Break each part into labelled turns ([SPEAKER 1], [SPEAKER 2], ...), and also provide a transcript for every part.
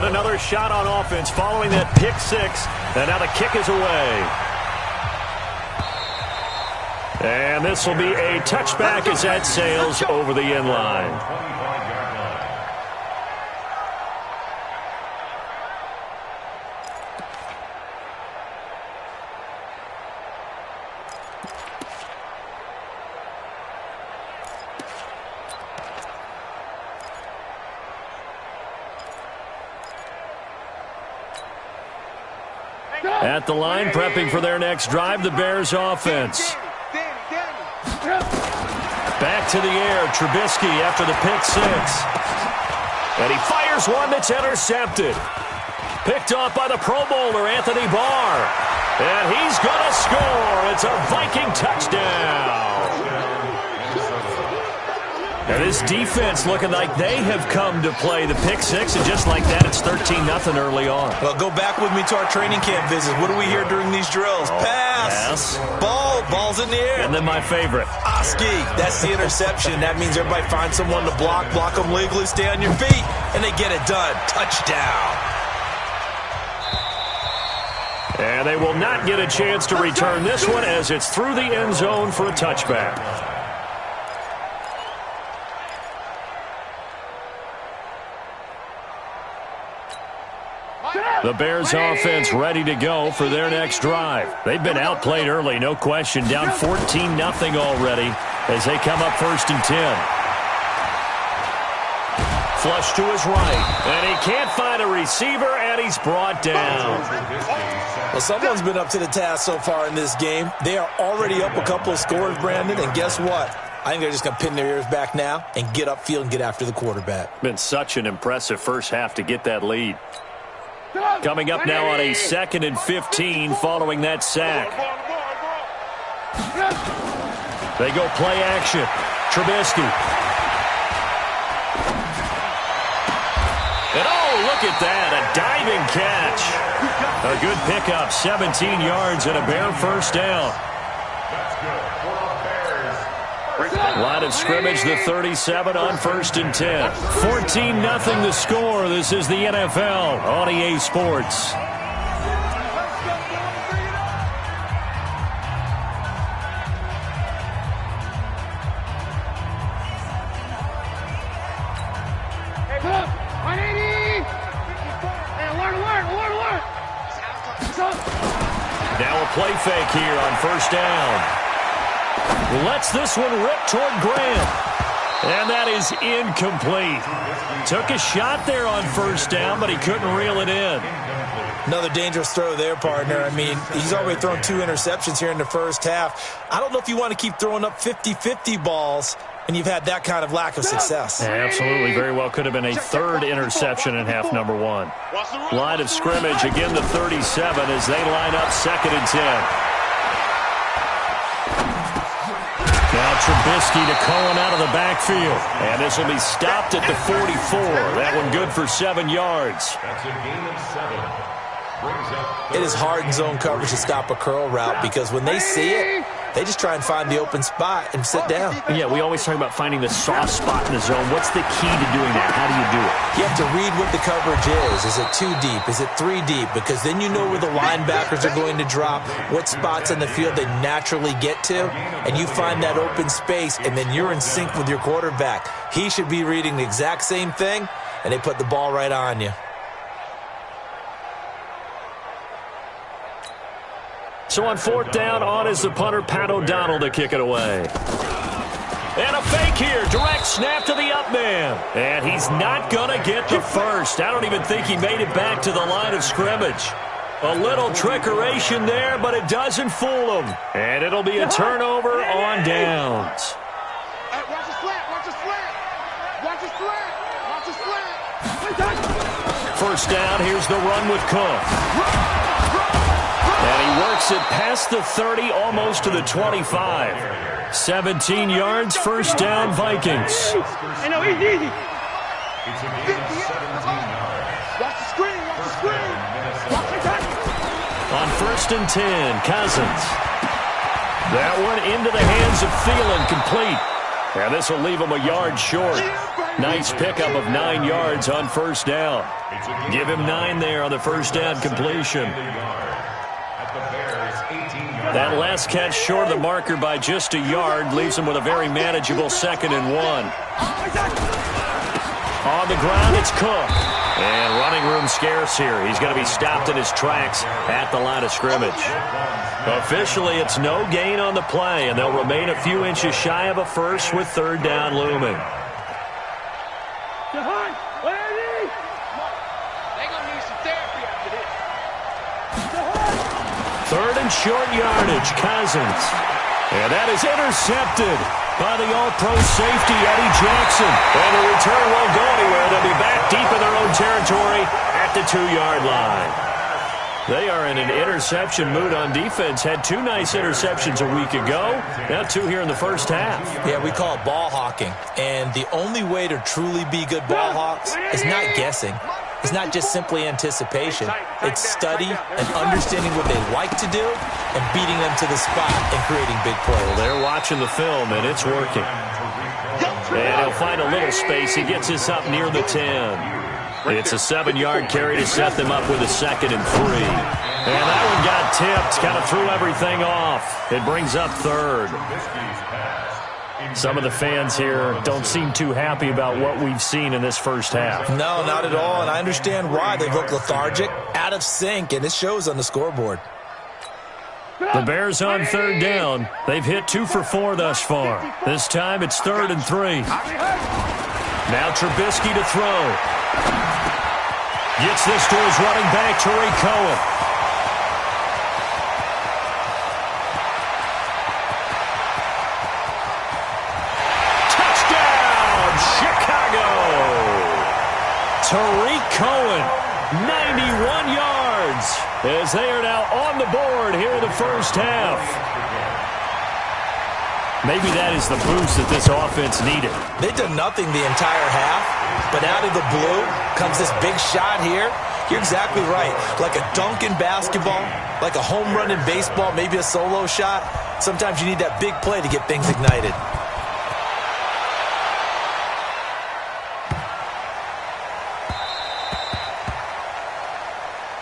[SPEAKER 1] Another shot on offense following that pick six, and now the kick is away. And this will be a touchback as that sails over the end line. At the line, prepping for their next drive, the Bears offense. Back to the air, Trubisky after the pick six. And he fires one that's intercepted. Picked off by the Pro Bowler, Anthony Barr. And he's going to score. It's a Viking touchdown. And this defense looking like they have come to play the pick six, and just like that, it's 13-0 early on.
[SPEAKER 2] Well, go back with me to our training camp visits. What do we hear during these drills? Pass. Ball. Ball's in the air.
[SPEAKER 1] And then my favorite.
[SPEAKER 2] Oski. That's the interception. That means everybody finds someone to block them legally, stay on your feet, and they get it done. Touchdown.
[SPEAKER 1] And they will not get a chance to return this one as it's through the end zone for a touchback. The Bears offense ready to go for their next drive. They've been outplayed early, no question. Down 14-0 already as they come up 1st and 10. Flush to his right. And he can't find a receiver, and he's brought down.
[SPEAKER 2] Well, someone's been up to the task so far in this game. They are already up a couple of scores, Brandon, and guess what? I think they're just going to pin their ears back now and get upfield and get after the quarterback.
[SPEAKER 1] Been such an impressive first half to get that lead. Coming up now on a 2nd and 15 following that sack. They go play action. Trubisky. And oh, look at that, a diving catch. A good pickup, 17 yards and a Bear first down. Line of scrimmage, the 37 on 1st and 10. 14-0 the score. This is the NFL on EA Sports. Now a play fake here on 1st down. Lets this one rip toward Graham. And that is incomplete. Took a shot there on 1st down, but he couldn't reel it in.
[SPEAKER 2] Another dangerous throw there, partner. I mean, he's already thrown 2 interceptions here in the first half. I don't know if you want to keep throwing up 50-50 balls, and you've had that kind of lack of success.
[SPEAKER 1] Absolutely. Very well could have been a 3rd interception in half number 1. Line of scrimmage, again the 37 as they line up 2nd and 10. Now Trubisky to Cohen out of the backfield. And this will be stopped at the 44. That one good for 7 yards.
[SPEAKER 3] That's a gain of 7.
[SPEAKER 2] It is hard in zone coverage to stop a curl route because when they see it, they just try and find the open spot and sit down.
[SPEAKER 1] Yeah, we always talk about finding the soft spot in the zone. What's the key to doing that? How do you do it?
[SPEAKER 2] You have to read what the coverage is. Is it 2 deep? Is it 3 deep? Because then you know where the linebackers are going to drop, what spots in the field they naturally get to, and you find that open space, and then you're in sync with your quarterback. He should be reading the exact same thing, and they put the ball right on you.
[SPEAKER 1] So on 4th down, on is the punter, Pat O'Donnell, to kick it away. And a fake here. Direct snap to the up man. And he's not going to get the first. I don't even think he made it back to the line of scrimmage. A little trickeration there, but it doesn't fool him. And it'll be a turnover on downs.
[SPEAKER 4] Watch the slant. Watch the slant. Watch the slant. Watch the slant.
[SPEAKER 1] First down, here's the run with Cook. And he works it past the 30, almost to the 25. 17 yards, first down, Vikings.
[SPEAKER 4] I know, easy.
[SPEAKER 3] It's a gain of 17 yards.
[SPEAKER 4] Watch the screen, watch the screen. Watch the tackle.
[SPEAKER 1] On 1st and 10, Cousins. That one into the hands of Thielen, complete. And this will leave him a yard short. Nice pickup of 9 yards on first down. Give him 9 there on the first down completion. That last catch short of the marker by just a yard leaves him with a very manageable 2nd and 1. On the ground, it's Cook. And running room scarce here. He's going to be stopped in his tracks at the line of scrimmage. Officially, it's no gain on the play, and they'll remain a few inches shy of a first with 3rd down looming. Third and short yardage, Cousins. And that is intercepted by the all-pro safety, Eddie Jackson. And the return won't go anywhere. They'll be back deep in their own territory at the 2-yard line. They are in an interception mood on defense. Had 2 nice interceptions a week ago. Now 2 here in the first half.
[SPEAKER 2] Yeah, we call it ball hawking. And the only way to truly be good ball hawks is not guessing. It's not just simply anticipation. It's study and understanding what they like to do and beating them to the spot and creating big plays.
[SPEAKER 1] Well, they're watching the film, and it's working. And he'll find a little space. He gets this up near the 10. It's a 7-yard carry to set them up with a 2nd and 3. And that one got tipped, kind of threw everything off. It brings up 3rd. Some of the fans here don't seem too happy about what we've seen in this first half.
[SPEAKER 2] No, not at all, and I understand why. They look lethargic, out of sync, and it shows on the scoreboard.
[SPEAKER 1] The Bears on 3rd down. They've hit 2 for 4 thus far. This time it's 3rd and 3. Now Trubisky to throw. Gets this to his running back, Tariq Cohen. Tariq Cohen, 91 yards, as they are now on the board here in the first half. Maybe that is the boost that this offense needed.
[SPEAKER 2] They've done nothing the entire half, but out of the blue comes this big shot here. You're exactly right. Like a dunk in basketball, like a home run in baseball, maybe a solo shot. Sometimes you need that big play to get things ignited.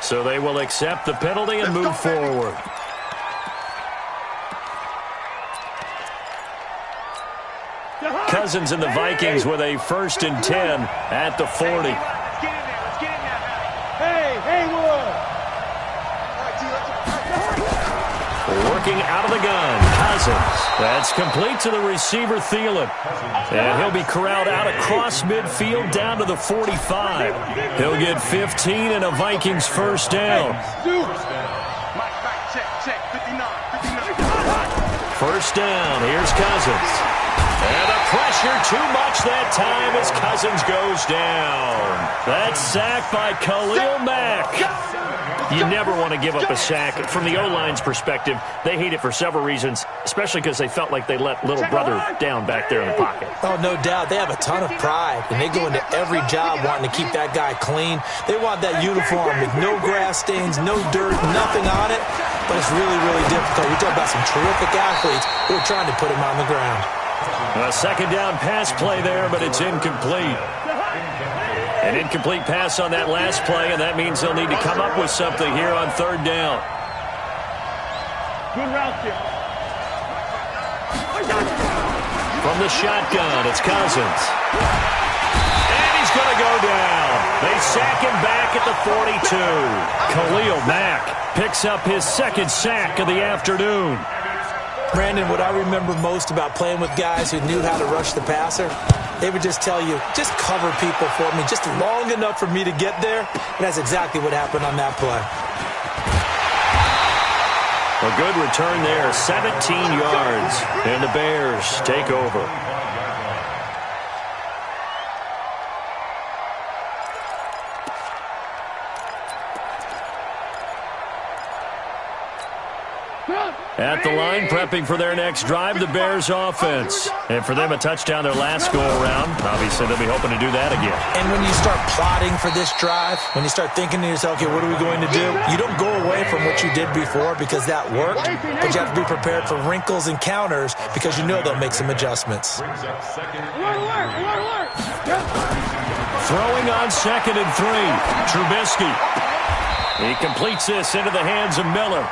[SPEAKER 1] So they will accept the penalty and move forward. Cousins and the Vikings with a 1st and 10 at the 40. Working out of the gun, Cousins. That's complete to the receiver, Thielen. And he'll be corralled out across midfield down to the 45. He'll get 15 and a Vikings 1st down. 1st down, here's Cousins. And the pressure too much that time as Cousins goes down. That's sacked by Khalil Mack. You never want to give up a sack. From the O-line's perspective, they hate it for several reasons, especially because they felt like they let little brother down back there in the pocket.
[SPEAKER 2] Oh, no doubt. They have a ton of pride, and they go into every job wanting to keep that guy clean. They want that uniform with no grass stains, no dirt, nothing on it. But it's really, really difficult. We talk about some terrific athletes who are trying to put him on the ground.
[SPEAKER 1] A 2nd down pass play there, but it's incomplete. An incomplete pass on that last play, and that means they'll need to come up with something here on 3rd down.
[SPEAKER 4] Good route there.
[SPEAKER 1] From the shotgun, it's Cousins. And he's going to go down. They sack him back at the 42. Khalil Mack picks up his 2nd sack of the afternoon.
[SPEAKER 2] Brandon, what I remember most about playing with guys who knew how to rush the passer, they would just tell you, just cover people for me, just long enough for me to get there. And that's exactly what happened on that play.
[SPEAKER 1] A good return there, 17 yards, and the Bears take over. At the line, prepping for their next drive, the Bears offense. And for them, a touchdown their last go-around. Obviously, they'll be hoping to do that again.
[SPEAKER 2] And when you start plotting for this drive, when you start thinking to yourself, okay, what are we going to do? You don't go away from what you did before because that worked, but you have to be prepared for wrinkles and counters because you know they'll make some adjustments.
[SPEAKER 1] Throwing on 2nd and 3. Trubisky. He completes this into the hands of Miller.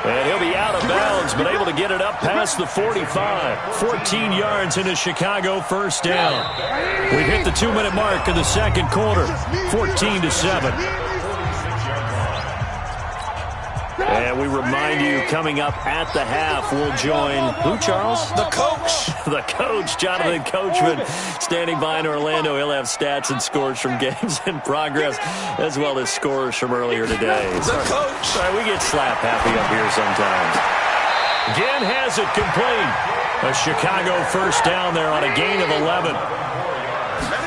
[SPEAKER 1] And he'll be out of bounds, but able to get it up past the 45. 14 yards in a Chicago first down. We've hit the 2-minute mark in the second quarter. 14-7. And we remind you, coming up at the half, we'll join who, Charles?
[SPEAKER 2] The coach.
[SPEAKER 1] The coach, Jonathan Coachman, standing by in Orlando. He'll have stats and scores from games in progress, as well as scores from earlier today.
[SPEAKER 2] The coach.
[SPEAKER 1] Sorry, we get slap happy up here sometimes. Again has it complete. A Chicago first down there on a gain of 11.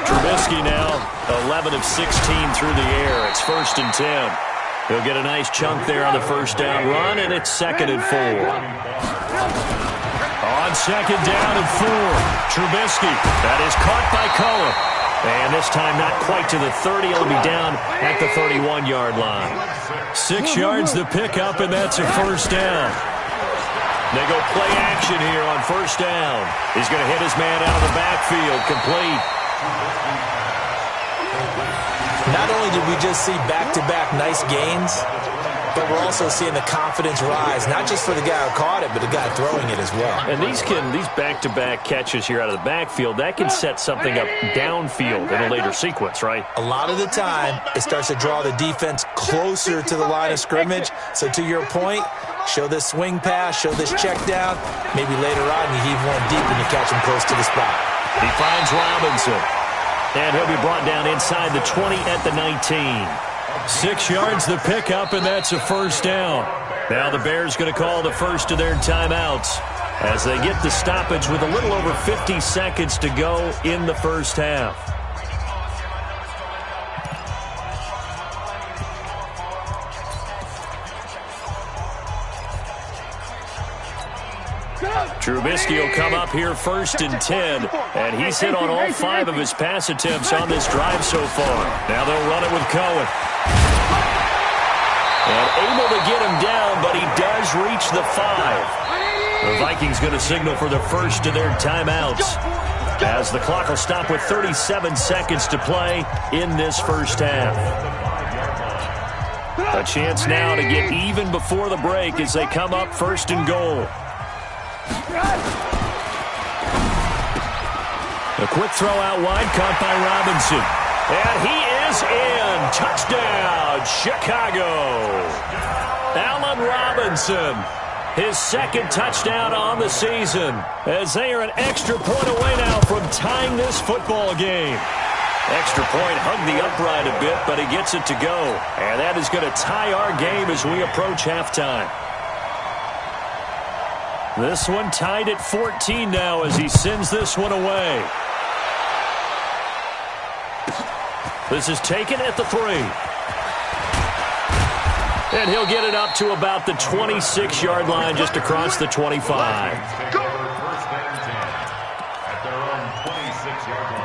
[SPEAKER 1] Trubisky now 11 of 16 through the air. It's 1st and 10. He'll get a nice chunk there on the first down run, and it's 2nd and 4. On 2nd down and 4, Trubisky. That is caught by Cullen. And this time not quite to the 30. He'll be down at the 31-yard line. 6 yards the pickup, and that's a first down. They go play action here on first down. He's going to hit his man out of the backfield, complete.
[SPEAKER 2] Not only did we just see back-to-back nice gains, but we're also seeing the confidence rise, not just for the guy who caught it, but the guy throwing it as well.
[SPEAKER 1] And these back-to-back catches here out of the backfield, that can set something up downfield in a later sequence, right?
[SPEAKER 2] A lot of the time, it starts to draw the defense closer to the line of scrimmage. So to your point, show this swing pass, show this check down. Maybe later on you heave one deep and you catch him close to the spot.
[SPEAKER 1] He finds Robinson. And he'll be brought down inside the 20 at the 19. 6 yards the pickup, and that's a first down. Now the Bears going to call the first of their timeouts as they get the stoppage with a little over 50 seconds to go in the first half. Trubisky will come up here 1st and 10, and he's hit on all 5 of his pass attempts on this drive so far. Now they'll run it with Cohen. And able to get him down, but he does reach the 5. The Vikings going to signal for the first of their timeouts as the clock will stop with 37 seconds to play in this first half. A chance now to get even before the break as they come up 1st and goal. A quick throw out wide, caught by Robinson. And he is in. Touchdown, Chicago. Allen Robinson, his 2nd touchdown on the season, as they are an extra point away now from tying this football game. Extra point hugged the upright a bit, but he gets it to go. And that is going to tie our game as we approach halftime. This one tied at 14 now as he sends this one away. This is taken at the 3. And he'll get it up to about the 26-yard line just across the 25.
[SPEAKER 3] First and 10 at their own 26-yard line.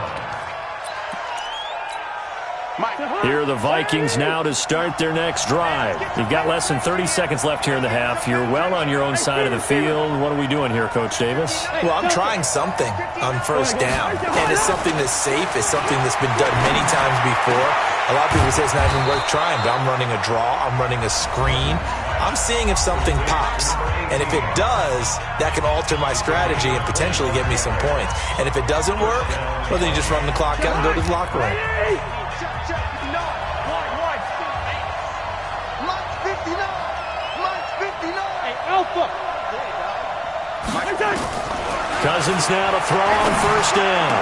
[SPEAKER 1] Here are the Vikings now to start their next drive. You've got less than 30 seconds left here in the half. You're well on your own side of the field. What are we doing here, Coach Davis?
[SPEAKER 2] Well, I'm trying something on first down, and it's something that's safe. It's something that's been done many times before. A lot of people say it's not even worth trying, but I'm running a draw. I'm running a screen. I'm seeing if something pops. And if it does, that can alter my strategy and potentially get me some points. And if it doesn't work, well, then you just run the clock out and go to the locker room.
[SPEAKER 1] Cousins now to throw on first down.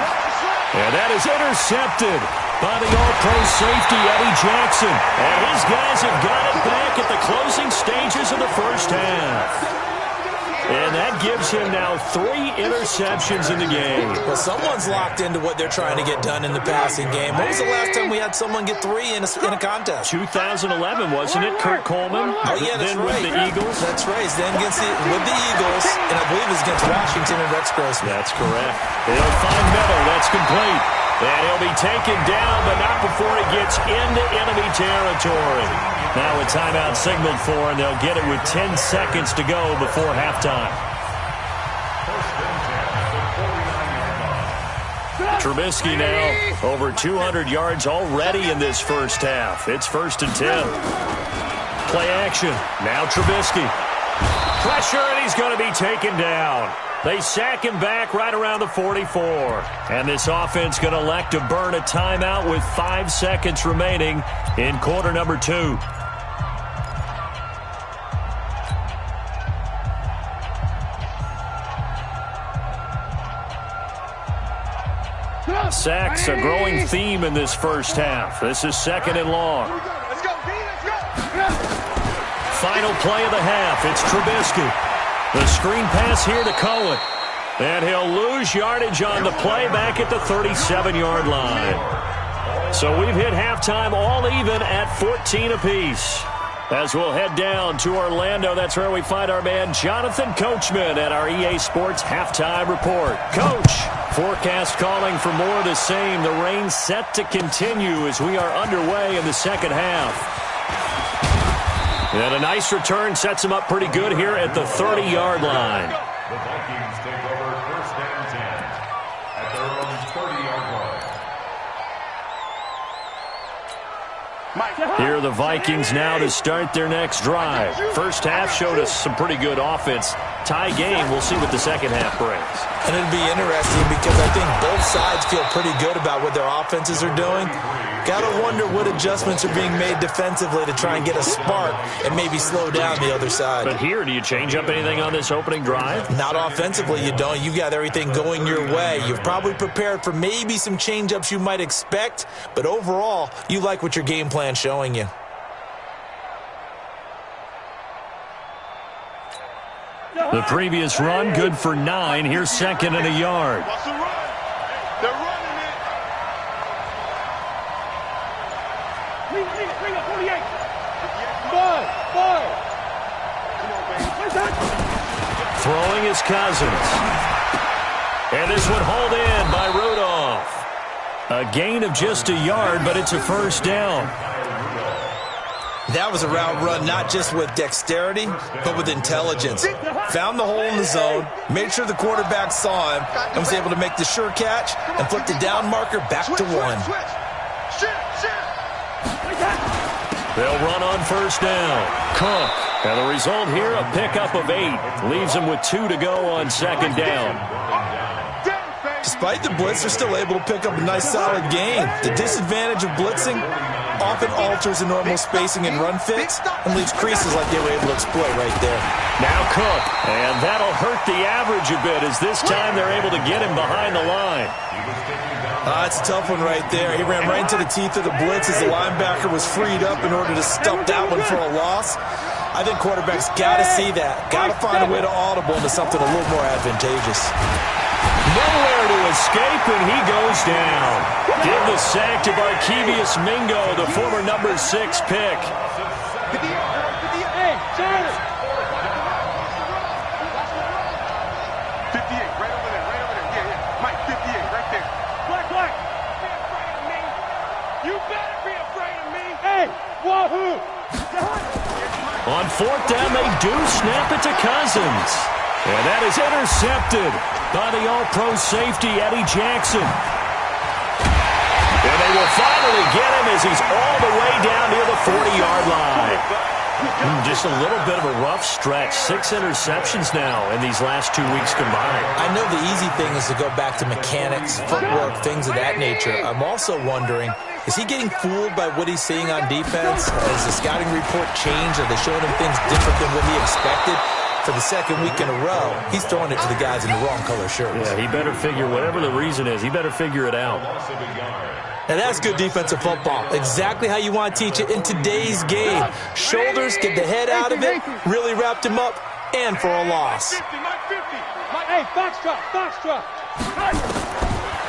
[SPEAKER 1] And that is intercepted by the all-pro safety, Eddie Jackson. And his guys have got it back at the closing stages of the first half. And that gives him now 3 interceptions in the game.
[SPEAKER 2] Well, someone's locked into what they're trying to get done in the passing game. When was the last time we had someone get 3 in a contest?
[SPEAKER 1] 2011, wasn't it, Kurt Coleman?
[SPEAKER 2] Oh, yeah, that's
[SPEAKER 1] then
[SPEAKER 2] right.
[SPEAKER 1] with the Eagles.
[SPEAKER 2] That's right. Then with the Eagles, and I believe it's against Washington and Rex Grossman.
[SPEAKER 1] That's correct. They'll find Meadow. That's complete. And he'll be taken down, but not before he gets into enemy territory. Now a timeout signaled for, and they'll get it with 10 seconds to go before halftime. Trubisky now over 200 yards already in this first half. It's 1st and 10. Play action. Now Trubisky. Pressure, and he's going to be taken down. They sack him back right around the 44. And this offense going to elect to burn a timeout with 5 seconds remaining in quarter number 2. Sacks, a growing theme in this first half. This is 2nd and long.
[SPEAKER 4] Let's go, B, let's go.
[SPEAKER 1] Final play of the half. It's Trubisky. The screen pass here to Cohen. And he'll lose yardage on the play back at the 37-yard line. So we've hit halftime all even at 14 apiece. As we'll head down to Orlando, that's where we find our man Jonathan Coachman at our EA Sports Halftime Report. Coach, forecast calling for more of the same. The rain set to continue as we are underway in the second half. And a nice return sets him up pretty good here at the 30-yard line.
[SPEAKER 3] The Vikings take over 1st and 10 at their own 30-yard line.
[SPEAKER 1] Here are the Vikings now to start their next drive. First half showed us some pretty good offense. Tie game, we'll see what the second half brings.
[SPEAKER 2] And it'll be interesting because I think both sides feel pretty good about what their offenses are doing. Got to wonder what adjustments are being made defensively to try and get a spark and maybe slow down the other side.
[SPEAKER 1] But here, do you change up anything on this opening drive?
[SPEAKER 2] Not offensively, you don't. You've got everything going your way. You've probably prepared for maybe some change-ups you might expect, but overall, you like what your game plan's showing you.
[SPEAKER 1] The previous run, good for 9. Here's 2nd and a yard.
[SPEAKER 4] Watch the run. They're running it. Bring it, 48. Boy. Come on, baby.
[SPEAKER 1] Throwing his Cousins. And this one hauled in by Rudolph. A gain of just a yard, but it's a first down.
[SPEAKER 2] That was a route run not just with dexterity, but with intelligence. Found the hole in the zone, made sure the quarterback saw him, and was able to make the sure catch and flip the down marker back to 1.
[SPEAKER 1] They'll run on first down. Cook. And the result here, a pickup of 8. Leaves them with 2 to go on 2nd down.
[SPEAKER 2] Despite the blitz, they're still able to pick up a nice solid gain. The disadvantage of blitzing often alters the normal spacing and run fits and leaves creases like they were able to exploit right there.
[SPEAKER 1] Now Cook, and that'll hurt the average a bit as this time they're able to get him behind the line.
[SPEAKER 2] It's a tough one right there. He ran right into the teeth of the blitz as the linebacker was freed up in order to stuff that one for a loss. I think quarterbacks got to see that. Got to find a way to audible into something a little more advantageous.
[SPEAKER 1] Nowhere to escape, and he goes down. Give the sack to Barkevius Mingo, the former number 6 pick.
[SPEAKER 4] Hey, Charlie. 58, right over there. Yeah. Mike, 58, right there. Black. Be afraid of me. You better be afraid of me. Hey, wahoo.
[SPEAKER 1] On 4th down, they do snap it to Cousins. And that is intercepted by the all-pro safety, Eddie Jackson. And they will finally get him as he's all the way down near the 40-yard line. Just a little bit of a rough stretch. 6 interceptions now in these last 2 weeks combined.
[SPEAKER 2] I know the easy thing is to go back to mechanics, footwork, things of that nature. I'm also wondering, is he getting fooled by what he's seeing on defense? Has the scouting report changed? Are they showing him things different than what he expected? For the second week in a row, he's throwing it to the guys in the wrong color shirts.
[SPEAKER 1] Yeah, he better figure, whatever the reason is, he better figure it out.
[SPEAKER 2] Now that's good defensive football. Exactly how you want to teach it in today's game. Shoulders, get the head out of it, really wrapped him up, and for a loss.
[SPEAKER 4] Hey, foxtrot, foxtrot.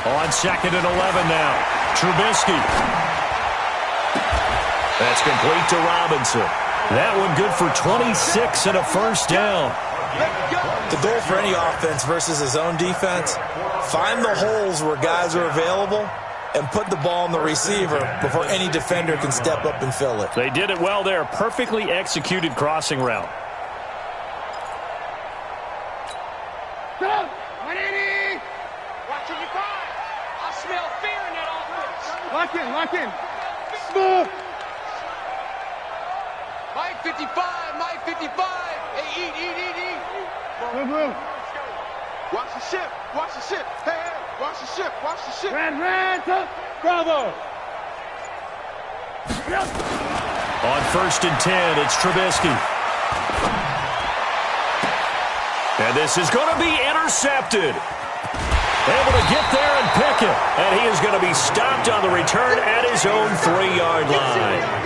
[SPEAKER 1] On 2nd and 11 now. Trubisky. That's complete to Robinson. That one good for 26 and a first down.
[SPEAKER 2] The goal for any offense versus his own defense, find the holes where guys are available and put the ball on the receiver before any defender can step up and fill it.
[SPEAKER 1] They did it well there. Perfectly executed crossing route.
[SPEAKER 4] Go! Manini! Watch your five. I smell fear in that offense. Lock in. Smooth. Mike 55, Mike 55. Hey, eat. Move. Watch the ship. Hey, watch the ship. Red, Bravo.
[SPEAKER 1] On 1st and 10, it's Trubisky. And this is going to be intercepted. Able to get there and pick it. And he is going to be stopped on the return at his own 3-yard line.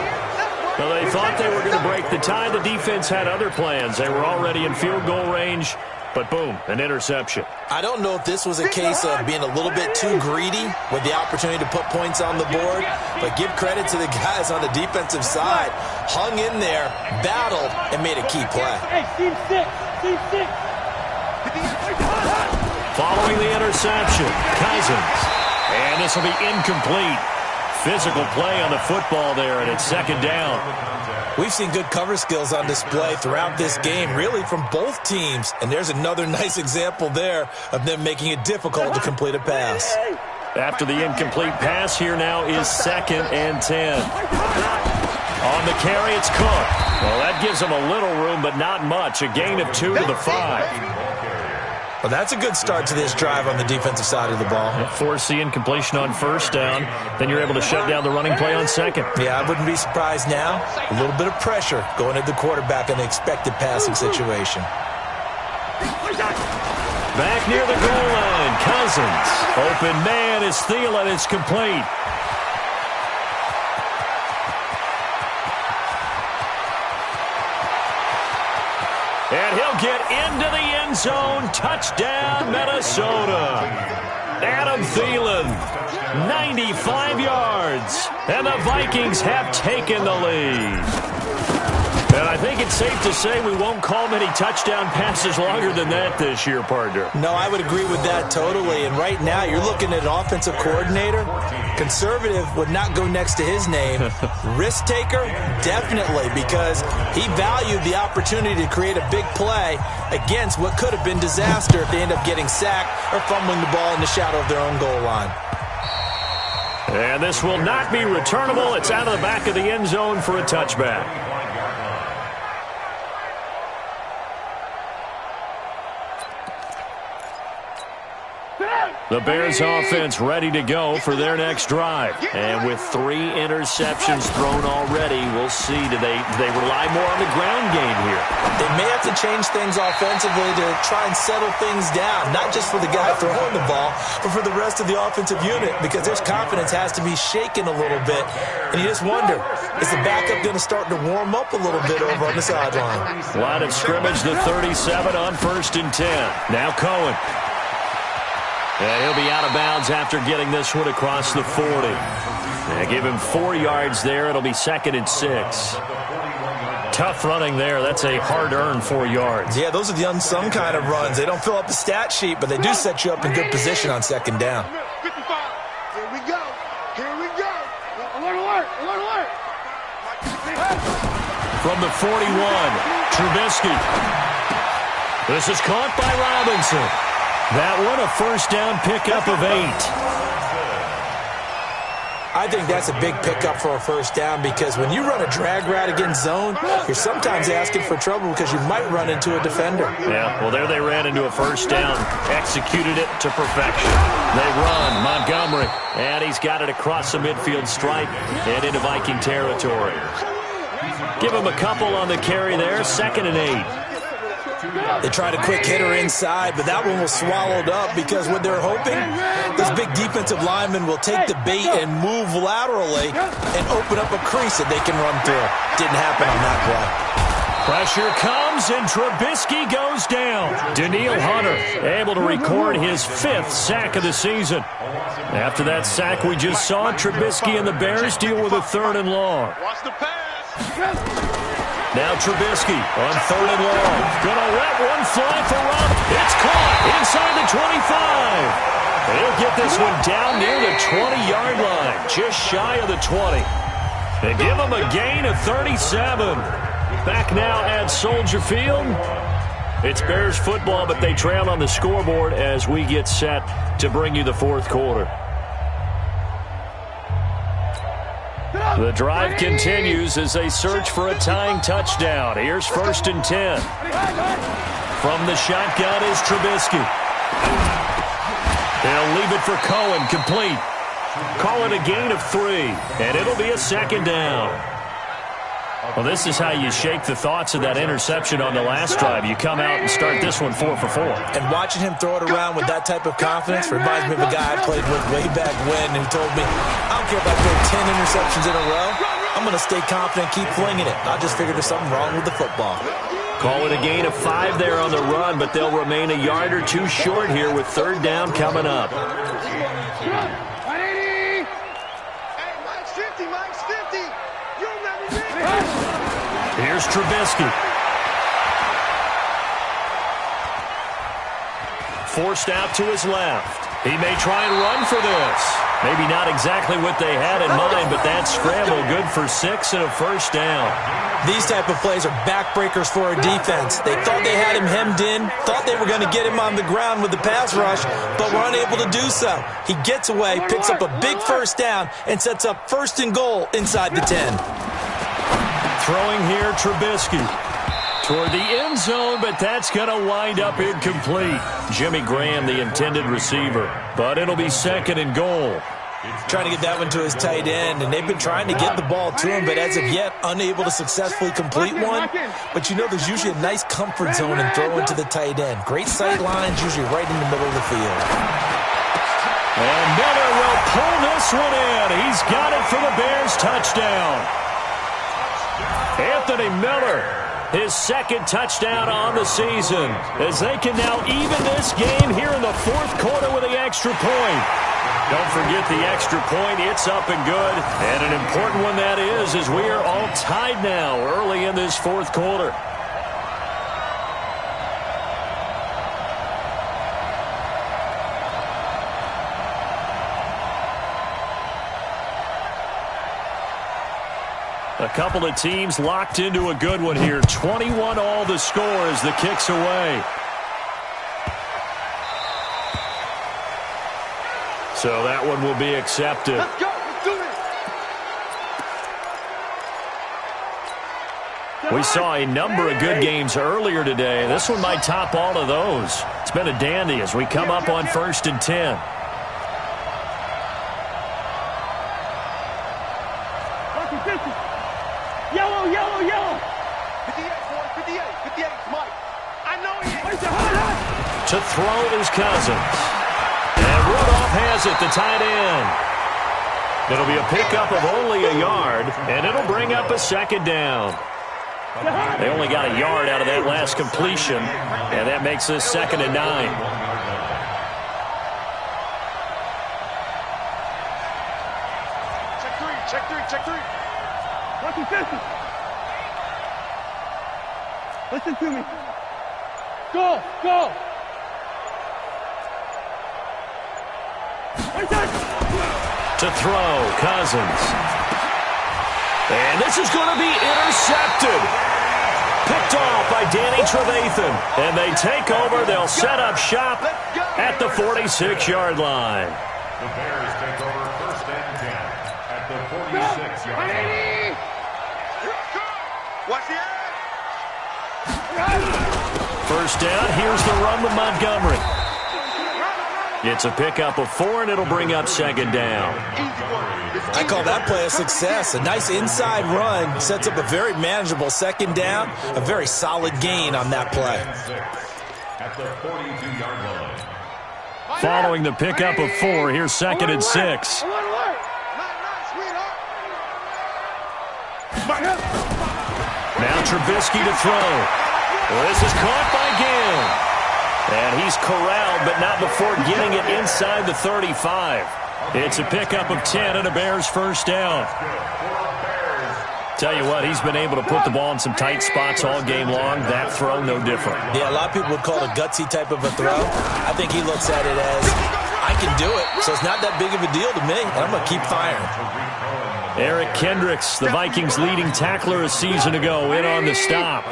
[SPEAKER 1] Well, they thought they were going to break the tie. The defense had other plans. They were already in field goal range, but boom, an interception.
[SPEAKER 2] I don't know if this was a case of being a little bit too greedy with the opportunity to put points on the board, but give credit to the guys on the defensive side. Hung in there, battled, and made a key play.
[SPEAKER 4] Hey, team six.
[SPEAKER 1] Following the interception, Cousins. And this will be incomplete. Physical play on the football there, and it's 2nd down.
[SPEAKER 2] We've seen good cover skills on display throughout this game, really from both teams. And there's another nice example there of them making it difficult to complete a pass.
[SPEAKER 1] After the incomplete pass, here now is 2nd and 10. On the carry, it's Cook. Well, that gives them a little room, but not much. A gain of 2 to the 5.
[SPEAKER 2] Well, that's a good start to this drive on the defensive side of the ball.
[SPEAKER 1] Force the incompletion on 1st down. Then you're able to shut down the running play on 2nd.
[SPEAKER 2] Yeah, I wouldn't be surprised now. A little bit of pressure going at the quarterback in the expected passing situation.
[SPEAKER 1] Back near the goal line, Cousins. Open man is Thielen. It's complete. And he'll get into the end zone. Touchdown, Minnesota. Adam Thielen, 95 yards. And the Vikings have taken the lead. And I think it's safe to say we won't call many touchdown passes longer than that this year, partner.
[SPEAKER 2] No, I would agree with that totally. And right now, you're looking at an offensive coordinator. Conservative would not go next to his name. Risk taker, definitely, because he valued the opportunity to create a big play against what could have been disaster if they end up getting sacked or fumbling the ball in the shadow of their own goal line.
[SPEAKER 1] And this will not be returnable. It's out of the back of the end zone for a touchback. The Bears offense ready to go for their next drive. And with 3 interceptions thrown already, we'll see. Do they rely more on the ground game here?
[SPEAKER 2] They may have to change things offensively to try and settle things down, not just for the guy throwing the ball, but for the rest of the offensive unit, because their confidence has to be shaken a little bit. And you just wonder, is the backup going to start to warm up a little bit over on the sideline?
[SPEAKER 1] Line of scrimmage, the 37 on 1st and 10. Now Cohen. And he'll be out of bounds after getting this one across the 40. And give him 4 yards there. It'll be 2nd and 6. Tough running there. That's a hard-earned 4 yards.
[SPEAKER 2] Yeah, those are the unsung kind of runs. They don't fill up the stat sheet, but they do set you up in good position on 2nd down.
[SPEAKER 4] 55. Here we go. Alert.
[SPEAKER 1] From the 41, Trubisky. This is caught by Robinson. That one, a 1st down pickup of 8.
[SPEAKER 2] I think that's a big pickup for a 1st down, because when you run a drag route against zone, you're sometimes asking for trouble because you might run into a defender.
[SPEAKER 1] Yeah, well, there they ran into a 1st down, executed it to perfection. They run, Montgomery, and he's got it across the midfield stripe and into Viking territory. Give him a couple on the carry there, 2nd and 8.
[SPEAKER 2] They tried a quick hitter inside, but that one was swallowed up because what they're hoping, this big defensive lineman will take the bait and move laterally and open up a crease that they can run through. Didn't happen on that play.
[SPEAKER 1] Pressure comes, and Trubisky goes down. Danielle Hunter able to record his 5th sack of the season. After that sack we just saw, Trubisky and the Bears deal with a 3rd and long.
[SPEAKER 4] Watch the pass.
[SPEAKER 1] Now Trubisky on 3rd and long. Gonna let one fly for Rupp. It's caught inside the 25. He'll get this one down near the 20-yard line, just shy of the 20. They give him a gain of 37. Back now at Soldier Field. It's Bears football, but they trail on the scoreboard as we get set to bring you the 4th quarter. The drive continues as they search for a tying touchdown. Here's 1st and 10. From the shotgun is Trubisky. They'll leave it for Cohen, complete. Call it a gain of 3, and it'll be a 2nd down. Well, this is how you shake the thoughts of that interception on the last drive. You come out and start this one 4 for 4.
[SPEAKER 2] And watching him throw it around with that type of confidence reminds me of a guy I played with way back when who told me, I don't care if I throw 10 interceptions in a row. I'm going to stay confident and keep flinging it. I just figured there's something wrong with the football.
[SPEAKER 1] Call it a gain of 5 there on the run, but they'll remain a yard or 2 short here with 3rd down coming up. Here's Trubisky. Forced out to his left. He may try and run for this. Maybe not exactly what they had in mind, but that scramble good for 6 and a 1st down.
[SPEAKER 2] These type of plays are backbreakers for a defense. They thought they had him hemmed in, thought they were going to get him on the ground with the pass rush, but were unable to do so. He gets away, picks up a big 1st down, and sets up 1st and goal inside the 10.
[SPEAKER 1] Throwing here, Trubisky. Toward the end zone, but that's going to wind up incomplete. Jimmy Graham, the intended receiver. But it'll be 2nd and goal.
[SPEAKER 2] Trying to get that one to his tight end, and they've been trying to get the ball to him, but as of yet, unable to successfully complete one. But you know there's usually a nice comfort zone in throwing to the tight end. Great sight lines, usually right in the middle of the field.
[SPEAKER 1] And Miller will pull this one in. He's got it for the Bears touchdown. Anthony Miller, his 2nd touchdown on the season, as they can now even this game here in the 4th quarter with the extra point. Don't forget the extra point. It's up and good. And an important one that is, as we are all tied now early in this 4th quarter. A couple of teams locked into a good one here. 21 all the score as the kick's away. So that one will be accepted.
[SPEAKER 4] Let's go. Let's do it.
[SPEAKER 1] We saw a number of good games earlier today. This one might top all of those. It's been a dandy as we come up on 1st and 10.
[SPEAKER 4] Yellow, yellow, yellow. 58, boy, 58, Mike. I know he is.
[SPEAKER 1] To throw is Cousins. And Rudolph has it, the tight end. It'll be a pickup of only a yard, and it'll bring up a 2nd down. They only got a yard out of that last completion, and that makes this 2nd and 9.
[SPEAKER 4] Check three. Listen to me. Go.
[SPEAKER 1] To throw, Cousins. And this is going to be intercepted. Picked off by Danny Trevathan. And they take over. They'll set up shop at the 46-yard line.
[SPEAKER 3] The Bears take over 1st and 10 at the 46-yard line.
[SPEAKER 4] Watch the edge.
[SPEAKER 1] 1st down. Here's the run with Montgomery. It's a pickup of 4, and it'll bring up 2nd down.
[SPEAKER 2] I call that play a success. A nice inside run sets up a very manageable 2nd down. A very solid gain on that play.
[SPEAKER 3] At the 42-yard line.
[SPEAKER 1] Following the pickup of 4, here's 2nd and 6. Now Trubisky to throw. Well, this is caught by Ginn. And he's corralled, but not before getting it inside the 35. It's a pickup of 10 and a Bears first down. Tell you what, he's been able to put the ball in some tight spots all game long. That throw, no different.
[SPEAKER 2] Yeah, a lot of people would call it a gutsy type of a throw. I think he looks at it as, I can do it, so it's not that big of a deal to me, and I'm going to keep firing.
[SPEAKER 1] Eric Kendricks, the Vikings' leading tackler a season ago, in on the stop.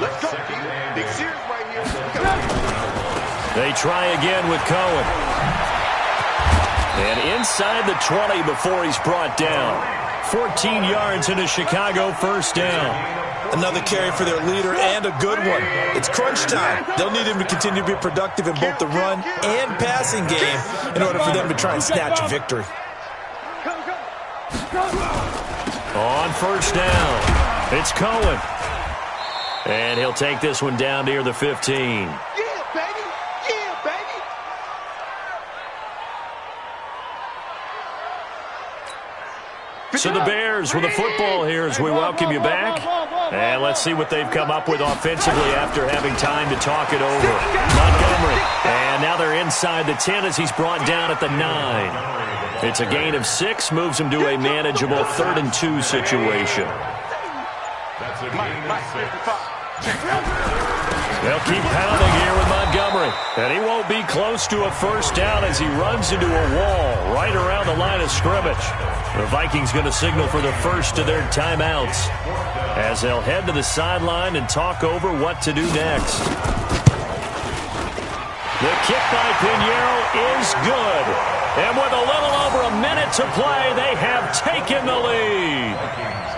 [SPEAKER 4] Let's go, Big Sears right here.
[SPEAKER 1] They try again with Cohen. And inside the 20 before he's brought down. 14 yards into Chicago, first down.
[SPEAKER 2] Another carry for their leader and a good one. It's crunch time. They'll need him to continue to be productive in both the run and passing game in order for them to try and snatch a victory.
[SPEAKER 1] On first down, it's Cohen. And he'll take this one down near the 15.
[SPEAKER 4] Yeah, baby. Yeah, baby.
[SPEAKER 1] So the Bears with the football here as we welcome you back. And let's see what they've come up with offensively after having time to talk it over. Montgomery. And now they're inside the 10 as he's brought down at the 9. It's a gain of 6, moves him to a manageable 3rd and 2 situation. They'll keep pounding here with Montgomery. And he won't be close to a first down as he runs into a wall right around the line of scrimmage. The Vikings going to signal for the first of their timeouts as they'll head to the sideline and talk over what to do next. The kick by Pinheiro is good. And with a little over a minute to play, they have taken the lead.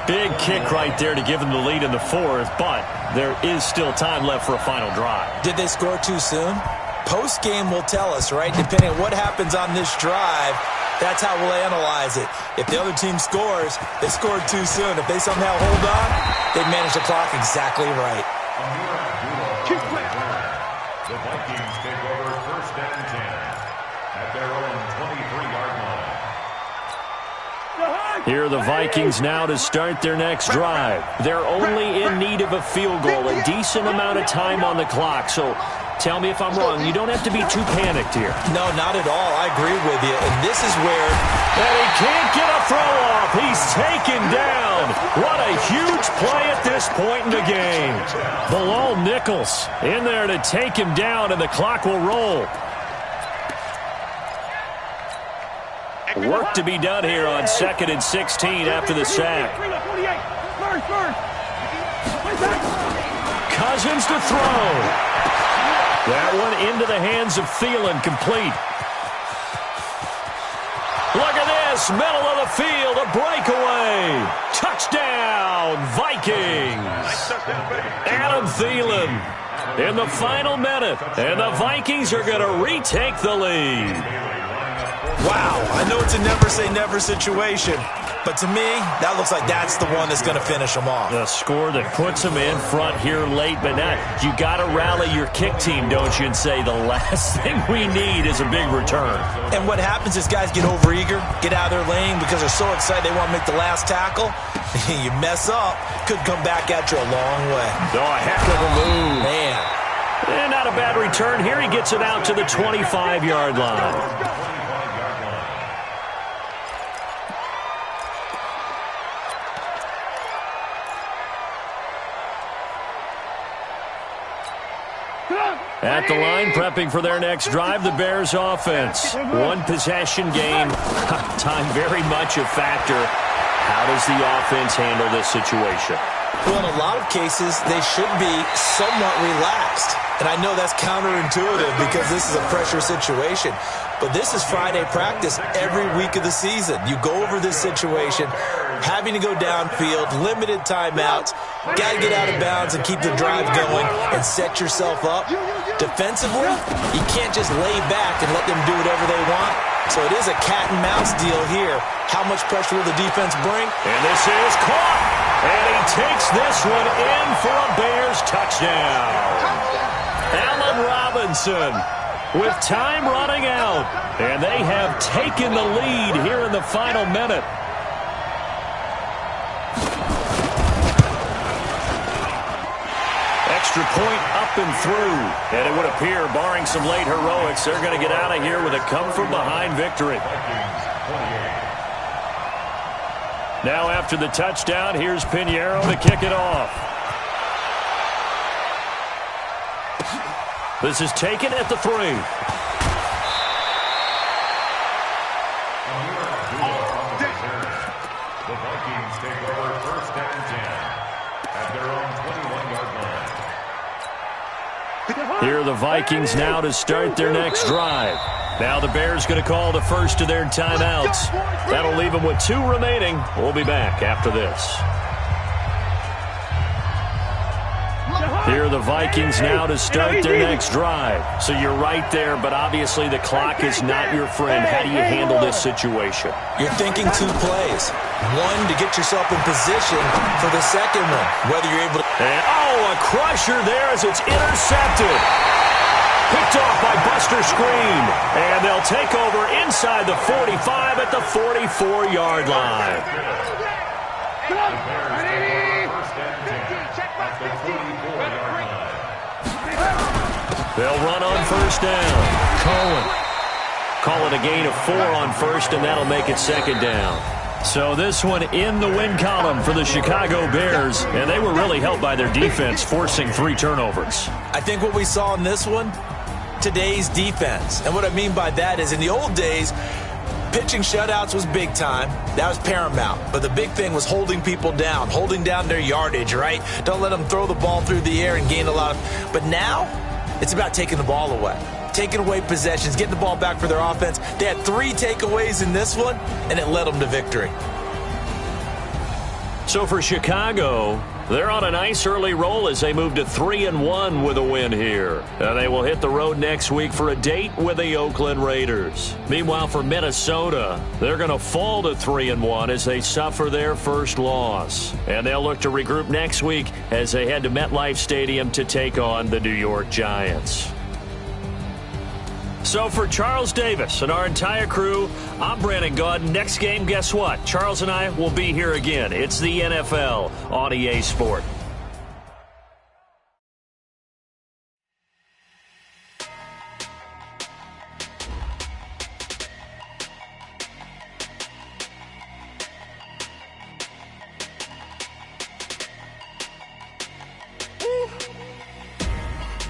[SPEAKER 1] Big kick right there to give them the lead in the 4th, but there is still time left for a final drive.
[SPEAKER 2] Did they score too soon? Post-game will tell us, right? Depending on what happens on this drive, that's how we'll analyze it. If the other team scores, they scored too soon. If they somehow hold on, they manage the clock exactly right.
[SPEAKER 3] The Vikings take over first and 10 at their own 23-yard line.
[SPEAKER 1] Here are the Vikings now to start their next drive. They're only in need of a field goal, a decent amount of time on the clock. So tell me if I'm wrong. You don't have to be too panicked here.
[SPEAKER 2] No, not at all. I agree with you. And this is where...
[SPEAKER 1] And he can't get a throw off. He's taken down. What a huge play at this point in the game. Bilal Nichols in there to take him down, and the clock will roll. Work to be done here on 2nd and 16 after the sack. Cousins to throw. That one into the hands of Thielen, complete. Look at this, middle of the field, a breakaway. Touchdown, Vikings. Adam Thielen in the final minute, and the Vikings are going to retake the lead.
[SPEAKER 2] Wow, I know it's a never-say-never situation, but to me, that looks like that's the one that's going to finish them off.
[SPEAKER 1] The score that puts them in front here late, but not. You got to rally your kick team, don't you, and say the last thing we need is a big return.
[SPEAKER 2] And what happens is guys get overeager, get out of their lane because they're so excited they want to make the last tackle. You mess up, could come back at you a long way.
[SPEAKER 1] Oh, a heck of a move.
[SPEAKER 2] Man.
[SPEAKER 1] And not a bad return. Here he gets it out to the 25-yard line. At the line, prepping for their next drive, the Bears offense. One possession game. Time very much a factor. How does the offense handle this situation?
[SPEAKER 2] Well, in a lot of cases, they should be somewhat relaxed. And I know that's counterintuitive because this is a pressure situation. But this is Friday practice every week of the season. You go over this situation, having to go downfield, limited timeouts, got to get out of bounds and keep the drive going and set yourself up. Defensively, you can't just lay back and let them do whatever they want. So it is a cat and mouse deal here. How much pressure will the defense bring?
[SPEAKER 1] And this is caught. And he takes this one in for a Bears touchdown. Allen Robinson with time running out. And they have taken the lead here in the final minute. extra point up and through. And it would appear, barring some late heroics, they're going to get out of here with a come-from-behind victory. Now after the touchdown, here's Pinheiro to kick it off. This is taken at the 3.
[SPEAKER 3] The Vikings take over first and 10 at their own 21-yard line.
[SPEAKER 1] Here are the Vikings now to start their next drive. Now the Bears going to call the first of their timeouts. That'll leave them with 2 remaining. We'll be back after this. Here are the Vikings now to start their next drive. So you're right there, but obviously the clock is not your friend. How do you handle this situation?
[SPEAKER 2] You're thinking 2 plays. One, to get yourself in position for the second one, whether you're able to...
[SPEAKER 1] And, a crusher there as it's intercepted. Picked off by Buster Screen. And they'll take over inside the 45 at the 44-yard line. They'll run on first down. Cohen. Call it a gain of 4 on first, and that'll make it second down. So this one in the win column for the Chicago Bears, and they were really helped by their defense, forcing 3 turnovers.
[SPEAKER 2] I think what we saw in this one, today's defense. And what I mean by that is in the old days, pitching shutouts was big time. That was paramount. But the big thing was holding people down, holding down their yardage, right? Don't let them throw the ball through the air and gain a lot of... But now, it's about taking the ball away. Taking away possessions, getting the ball back for their offense. They had 3 takeaways in this one, and it led them to victory.
[SPEAKER 1] So for Chicago, they're on a nice early roll as they move to 3-1 with a win here. They will hit the road next week for a date with the Oakland Raiders. Meanwhile, for Minnesota, they're going to fall to 3-1 as they suffer their first loss. And they'll look to regroup next week as they head to MetLife Stadium to take on the New York Giants. So for Charles Davis and our entire crew, I'm Brandon Gaudin. Next game, guess what? Charles and I will be here again. It's the NFL on EA Sport.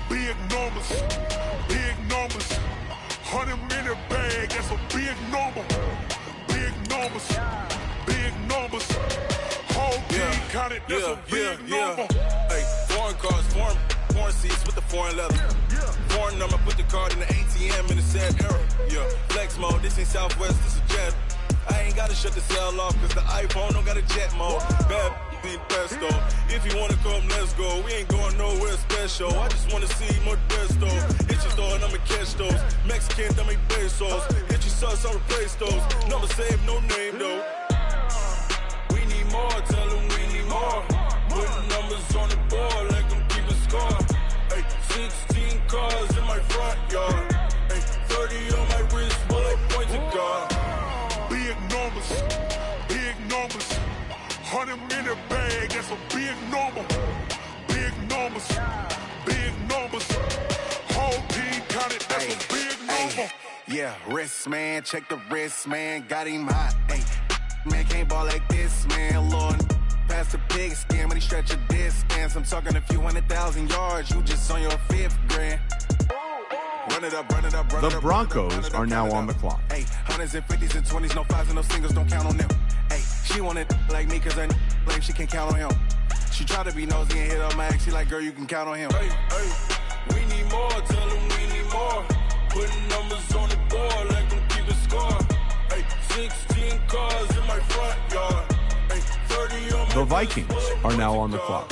[SPEAKER 5] Big numbers, big numbers. 100-minute bag, that's a big number. Big numbers, big numbers. Whole team counted, that's a big number.
[SPEAKER 6] Hey, foreign cars, foreign seats with the foreign leather. Foreign number, put the card in the ATM in the sad era. Yeah, flex mode, this ain't Southwest, this is jet. I ain't gotta shut the cell off, cause the iPhone don't got a jet mode. Bad be pesto. If you wanna come, let's go. We ain't going nowhere special. I just wanna see more Modesto. Hit your store and I'ma catch those. Mexican, dummy pesos. Hit your sauce, I'll replace those. Number save, no name though. We need more, tell them we need more. Putting numbers on the board, like them keeping score. Hey, 16 cars in my front yard. Hey, 30 on my wrist, while I point to God.
[SPEAKER 5] Big numbers, big numbers. 100-minute bag, that's a big number. Big numbers, big numbers. Whole team counted, that's a big number.
[SPEAKER 7] Yeah, wrist man, check the wrist man, got him hot. Ay, man can't ball like this, man. Lord, past the pig skin when he stretch a distance. I'm talking a few 100,000 yards, you just on your 5th grand. Run it up, run it up, run it up.
[SPEAKER 8] The Broncos are now on the clock.
[SPEAKER 7] Hey, 100s and 50s and 20s, no 5s and no singles, don't count on them. Hey, she wanted like me cause her like she can count on him. She tried to be nosy and hit up my ex, she like, girl, you can count on him.
[SPEAKER 6] Hey, we need more, tell them we need more. Putting numbers on the board like them keeping score. Hey, 16 cars in my front yard. Hey, 30 on my
[SPEAKER 8] The Vikings are now on the clock.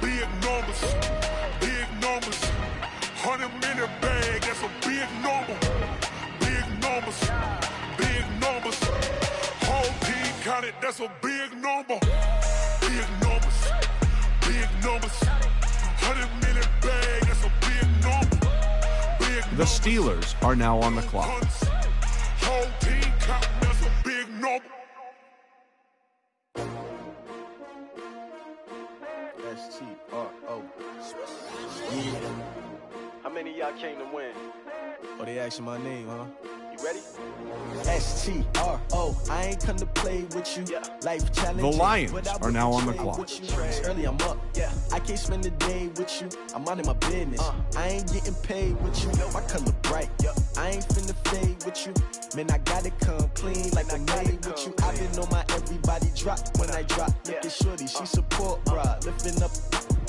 [SPEAKER 5] Big numbers, big numbers. 100-minute bag, that's a big number. Big numbers, big numbers. Whole team counted, that's a big number. Big numbers, big numbers. 100-minute bag, that's a big number. Big
[SPEAKER 8] The Steelers are now on the clock.
[SPEAKER 5] Whole team counting, that's a big number.
[SPEAKER 9] STRO Yeah. How many of y'all came to win?
[SPEAKER 10] Oh, they asking my name, huh?
[SPEAKER 9] You ready?
[SPEAKER 10] STRO, I ain't come to play with you. Life challenging.
[SPEAKER 8] The Lions
[SPEAKER 10] but I
[SPEAKER 8] are now on the
[SPEAKER 10] play
[SPEAKER 8] clock.
[SPEAKER 10] with you. Early I'm up. I can't spend the day with you. I'm out of my business. I ain't getting paid with you. My color bright. I ain't finna fade with you. Man, I gotta come clean like I made with you. I been on my everybody drop when I drop. Look at shorty, she support bra. Lifting up,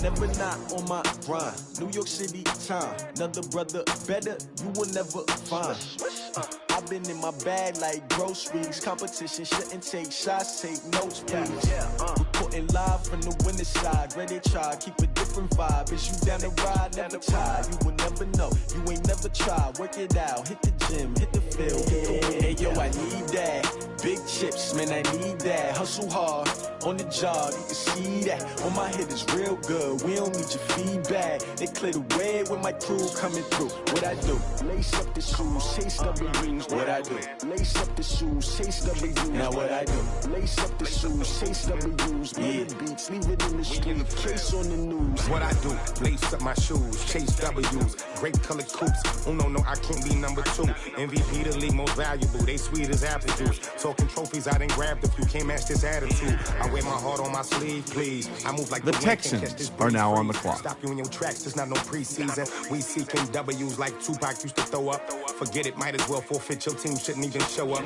[SPEAKER 10] never not on my grind. New York City time. Another brother better, you will never find. I've been in my bag like groceries. Competition shouldn't take shots, take notes, please. Reporting live from the winning side. Ready to try, keep a different vibe. Is you down the ride, never tired. You will never know, you ain't never tried. Work it out, hit the gym, hit the field. Hey yo, I need that. Big chips, man, I need that. Hustle hard, on the job, you can see that. On my head is real good, we don't need your feedback. They clear the way with my crew coming through. What I do? Lace up the shoes, chase W's. What I do? Lace up the shoes, chase W's. Now what I do? Lace up the shoes, chase W's. Bring the beats, leave it in the street, case on the news.
[SPEAKER 11] What I do? Lace up my shoes, chase W's. Great colored coops. Oh no, I can't be number 2. MVP the league most valuable. They sweet as apple juice. Talking trophies, I done grabbed a few. Can't match this attitude. I wear my heart on my sleeve, please. I move like
[SPEAKER 8] The Texans are now on the clock.
[SPEAKER 11] Stop you in your tracks, there's not no preseason. We seeking W's like Tupac used to throw up. Forget it, might as well forfeit. Your team shouldn't even show up.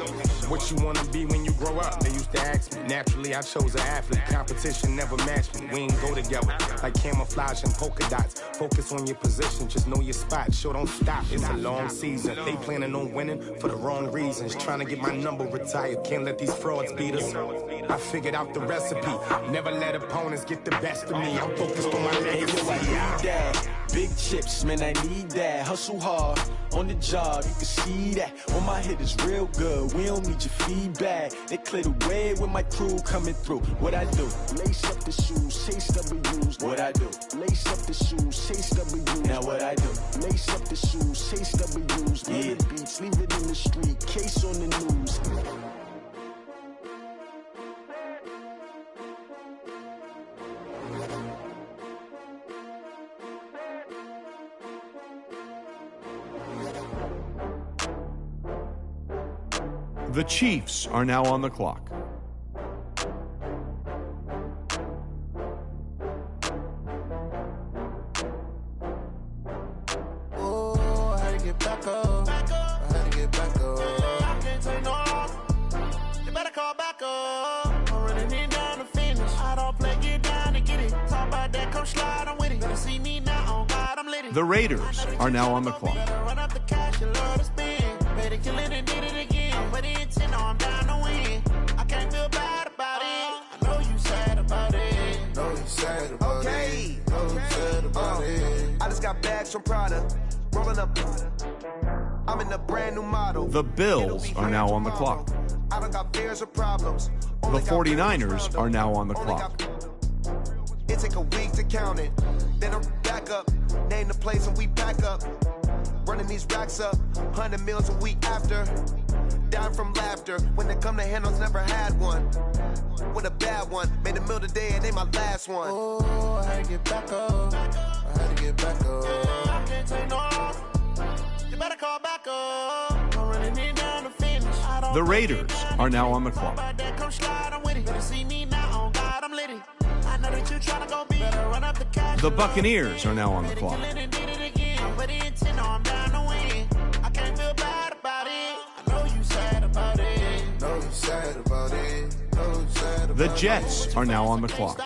[SPEAKER 11] What you wanna be when you grow up? They used to ask me. Naturally, I chose an athlete. Competition never matched me. We ain't go together like camouflage and polka dots. Focus on your position, just know your spot. Sure, don't stop. It's a long season. They planning on winning for the wrong reasons. Trying to get my number retired. Can't let these frauds beat us. I figured out the recipe. Never let opponents get the best of me. I'm focused on my legacy.
[SPEAKER 10] I need that. Big chips, man, I need that. Hustle hard, on the job, you can see that. On my head is real good, we don't need your feedback. They clear the way with my crew coming through. What I do? Lace up the shoes, chase W's. What I do? Lace up the shoes, chase W's. Now what I do? Lace up the shoes, chase W's. Bring the beats, leave it in the street, case on the news.
[SPEAKER 8] The Chiefs are now on the clock.
[SPEAKER 12] Oh, I had to get back up. I had to get back up. I can't take no loss. You better call back up. I'm running it down to finish. I don't play, get down to get it. Talk about that, come slide, I'm with it. Better see me now, on God, I'm lit.
[SPEAKER 8] The Raiders are now on the clock.
[SPEAKER 12] Better run up the cash, you love to spin. Better kill it and did it again. But the intent, I'm down to win. I can't feel bad about it. I know you sad about it.
[SPEAKER 13] Know you sad about it. Know you sad about it. I just got bags from Prada. Rolling up. I'm in a brand new model.
[SPEAKER 8] The Bills are now on the clock.
[SPEAKER 13] I don't got fears or problems.
[SPEAKER 8] The 49ers are now on the clock.
[SPEAKER 13] It take a week to count it. Then I'm back up. Name the place and we back up. Running these racks up, 100 meals a week after. Down from laughter, when they come to handles, never had one. With a bad one, made a meal today and they my last one.
[SPEAKER 12] Oh, I had to get back up. I had to get back up. I can't take no loss. You better call back up. I'm running it down to finish.
[SPEAKER 8] The Raiders are now on the clock.
[SPEAKER 12] Come slide, I'm with it. Better see me now, on God, I'm lit. I know that you tryna go be. Better run up the cash.
[SPEAKER 8] The Buccaneers are now on the clock.
[SPEAKER 12] But the intent, I'm down to win. I can't feel bad about it. I know you sad about it.
[SPEAKER 13] Know you sad about it. Know you sad about it.
[SPEAKER 8] The Jets are now on the clock.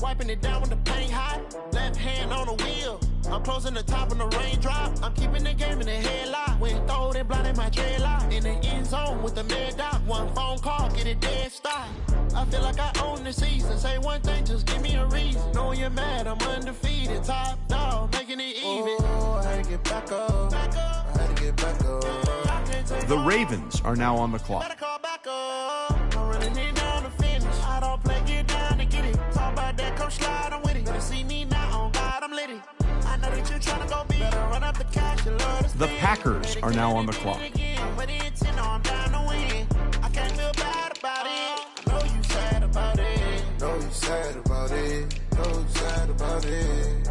[SPEAKER 12] Wiping it down with the paint hot. Left hand on the wheel. I'm closing the top on the raindrop. I'm keeping the game in the headlock. When throwed and blinded my dreadlock. In the end zone with the mid dot. One phone call, get it dead stop. I feel like I own the season. Say one thing, just give me a reason. Knowing you're mad, I'm undefeated. Top dog, making it even.
[SPEAKER 13] Oh, I had to get back up. I had to get back up.
[SPEAKER 8] The Ravens are now on the clock.
[SPEAKER 12] Better call back up. I'm running it down to finish. I don't play, get down to get it. Talk about that, come slide, I'm with it. Better see me now, on God, I'm lit. I know that you tryna go be. Better run up the cash, you love to spend.
[SPEAKER 8] The Packers are now on the clock.
[SPEAKER 12] But the intent, I'm down to win. I can't feel bad about it. I know you sad about it.
[SPEAKER 13] Know you sad about it. Know you sad about it.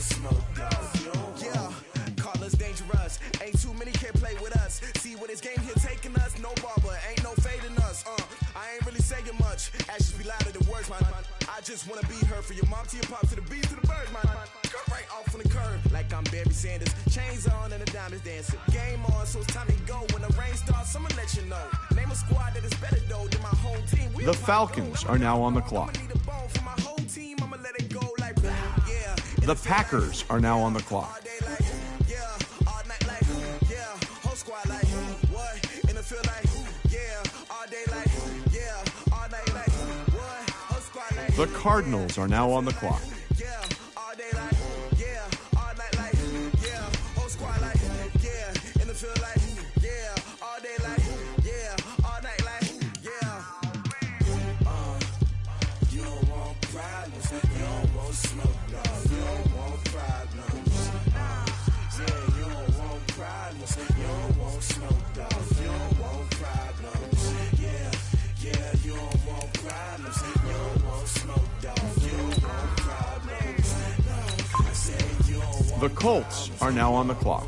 [SPEAKER 10] smoke, dog. Yeah, call us dangerous. Ain't too many can play with us. See where this game here taking us. No barber, ain't no fading us. I ain't really saying much. Actions be louder than words, man. I just wanna be heard for your mom to your pop to the beat to the bird, man. Cut right off on the curb like I'm Barry Sanders. Chains on and the diamonds dancing. Game on, so it's time to go. When the rain starts, I'ma let you know. Name a squad that is better though than my home team.
[SPEAKER 8] The Falcons are now on the clock. The Packers are now on the clock. The Cardinals are now on the clock. The Colts are now on the clock.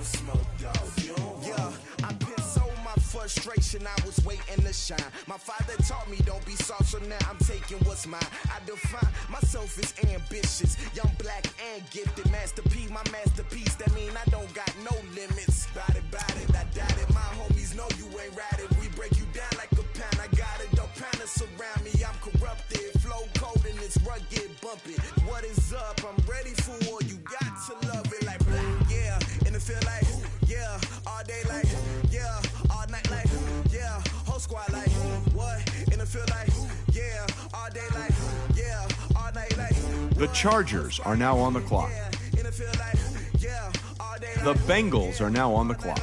[SPEAKER 10] Frustration, I was waiting to shine. My father taught me don't be soft, so now I'm taking what's mine. I define myself as ambitious, young, black, and gifted. Masterpiece, my masterpiece. That mean I don't got no limits. Bout it, I doubt it. My homies know you ain't right it. We break you down like a pound. I got it, don't pound to surround me. I'm corrupted, flow cold and it's rugged, bumpy. What is up? I'm ready for war. You got to love it like yeah, and it feel like yeah, all day like yeah, all night like yeah, whole squad like what? And it feel like yeah, all day like yeah, all night like
[SPEAKER 8] The Chargers are now on the clock.
[SPEAKER 10] and it feel like yeah, all day
[SPEAKER 8] The Bengals are now on the clock.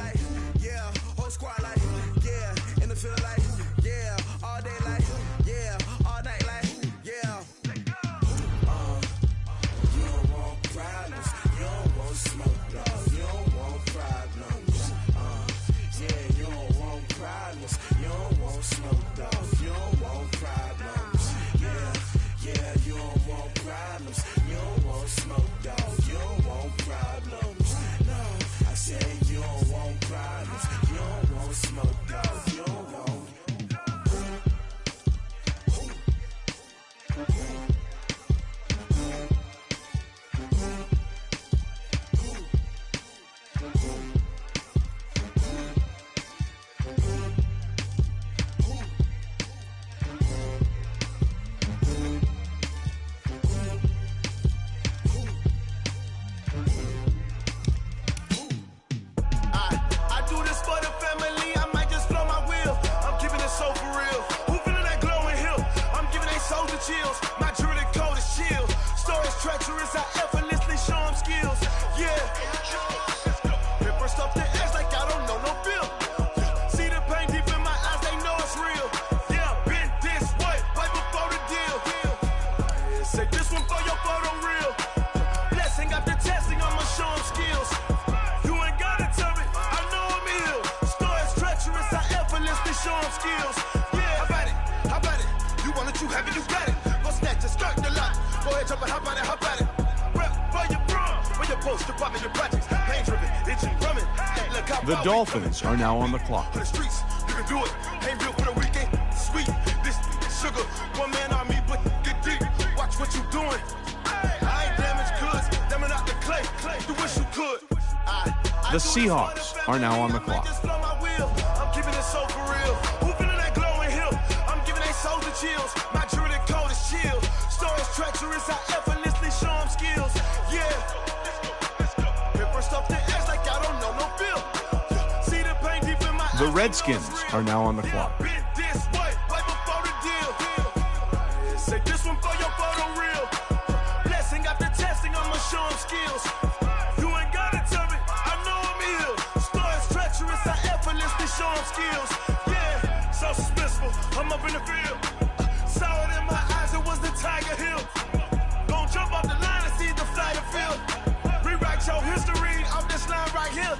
[SPEAKER 10] yeah, whole squad like yeah, and it feel like yeah, all day like yeah, all night like yeah. You don't want problems, you don't want smoke, dog. You don't want problems. Yeah, you don't want problems, you don't want smoke, dog. You don't want problems. Yeah, you don't want problems, you don't want smoke, dog. You don't want problems. No, I said you don't want problems, you don't want smoke, dog. You don't want. I do this for the family, I might just blow my wheel. I'm giving it so for real. Who feeling that glowing hill? I'm giving they soldier chills. My jewelry code is chill. Stories treacherous, I effortlessly show them skills. Yeah. Paper stuff to edge like I don't know no bill. See the pain deep in my eyes, they know it's real. Yeah, been this way, right before the deal. Say this one for your photo reel. Blessing after testing, I'ma show them skills. You ain't gotta tell me, I know I'm ill. Stories treacherous, I effortlessly show them skills. Yeah, how about it? You want it, you have it, you got it. Go snatch it, skirt the lot. Go ahead, jump it, hop on it, hop at it. Rep for your bro, for your post, your poppin', your projects. Pain driven, itching, drumming. Look how
[SPEAKER 8] The Dolphins are now on the clock.
[SPEAKER 10] for the streets, you can do it. Ain't built for the weekend. Sweet, this sugar, one man army, but get deep. Watch what you doing. I ain't damaged goods, them are not the clay. You wish you could.
[SPEAKER 8] The Seahawks are now on the clock.
[SPEAKER 10] Just blow my wheel. I'm keeping it so for real. Who feeling that glowing hill? I'm giving they soldier chills. My jewelry code is chill. Stories treacherous, I effortlessly show them skills. Yeah. Paper stuff to edge like I don't know no bill. See the pain deep in my
[SPEAKER 8] The
[SPEAKER 10] eyes,
[SPEAKER 8] Redskins are now on the clock.
[SPEAKER 10] been this way, right before the deal. Say this one for your photo reel. Blessing after testing, I'ma show them skills. You ain't gotta tell me, I know I'm ill. Stories treacherous, I effortlessly show them skills. Yeah, so suspenseful, I'm up in the field. Saw it in my eyes, it was the Tiger Hill. Gon' jump off the line and see the flight of field. Rewrite your history off this line right here.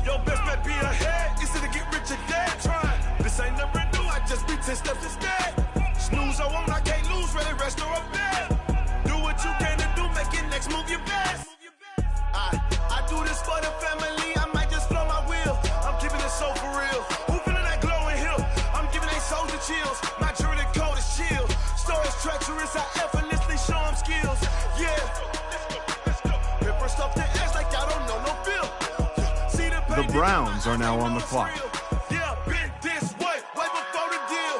[SPEAKER 10] Your best bet be ahead, easy to get rich or dead. Trying, this ain't never new, I just be 10 steps instead. Snooze, I won't, I can't lose, ready, rest or up bed. Do what you can to do, make it next move your best.
[SPEAKER 8] rounds are now on the clock.
[SPEAKER 5] Yeah, been this way before the deal.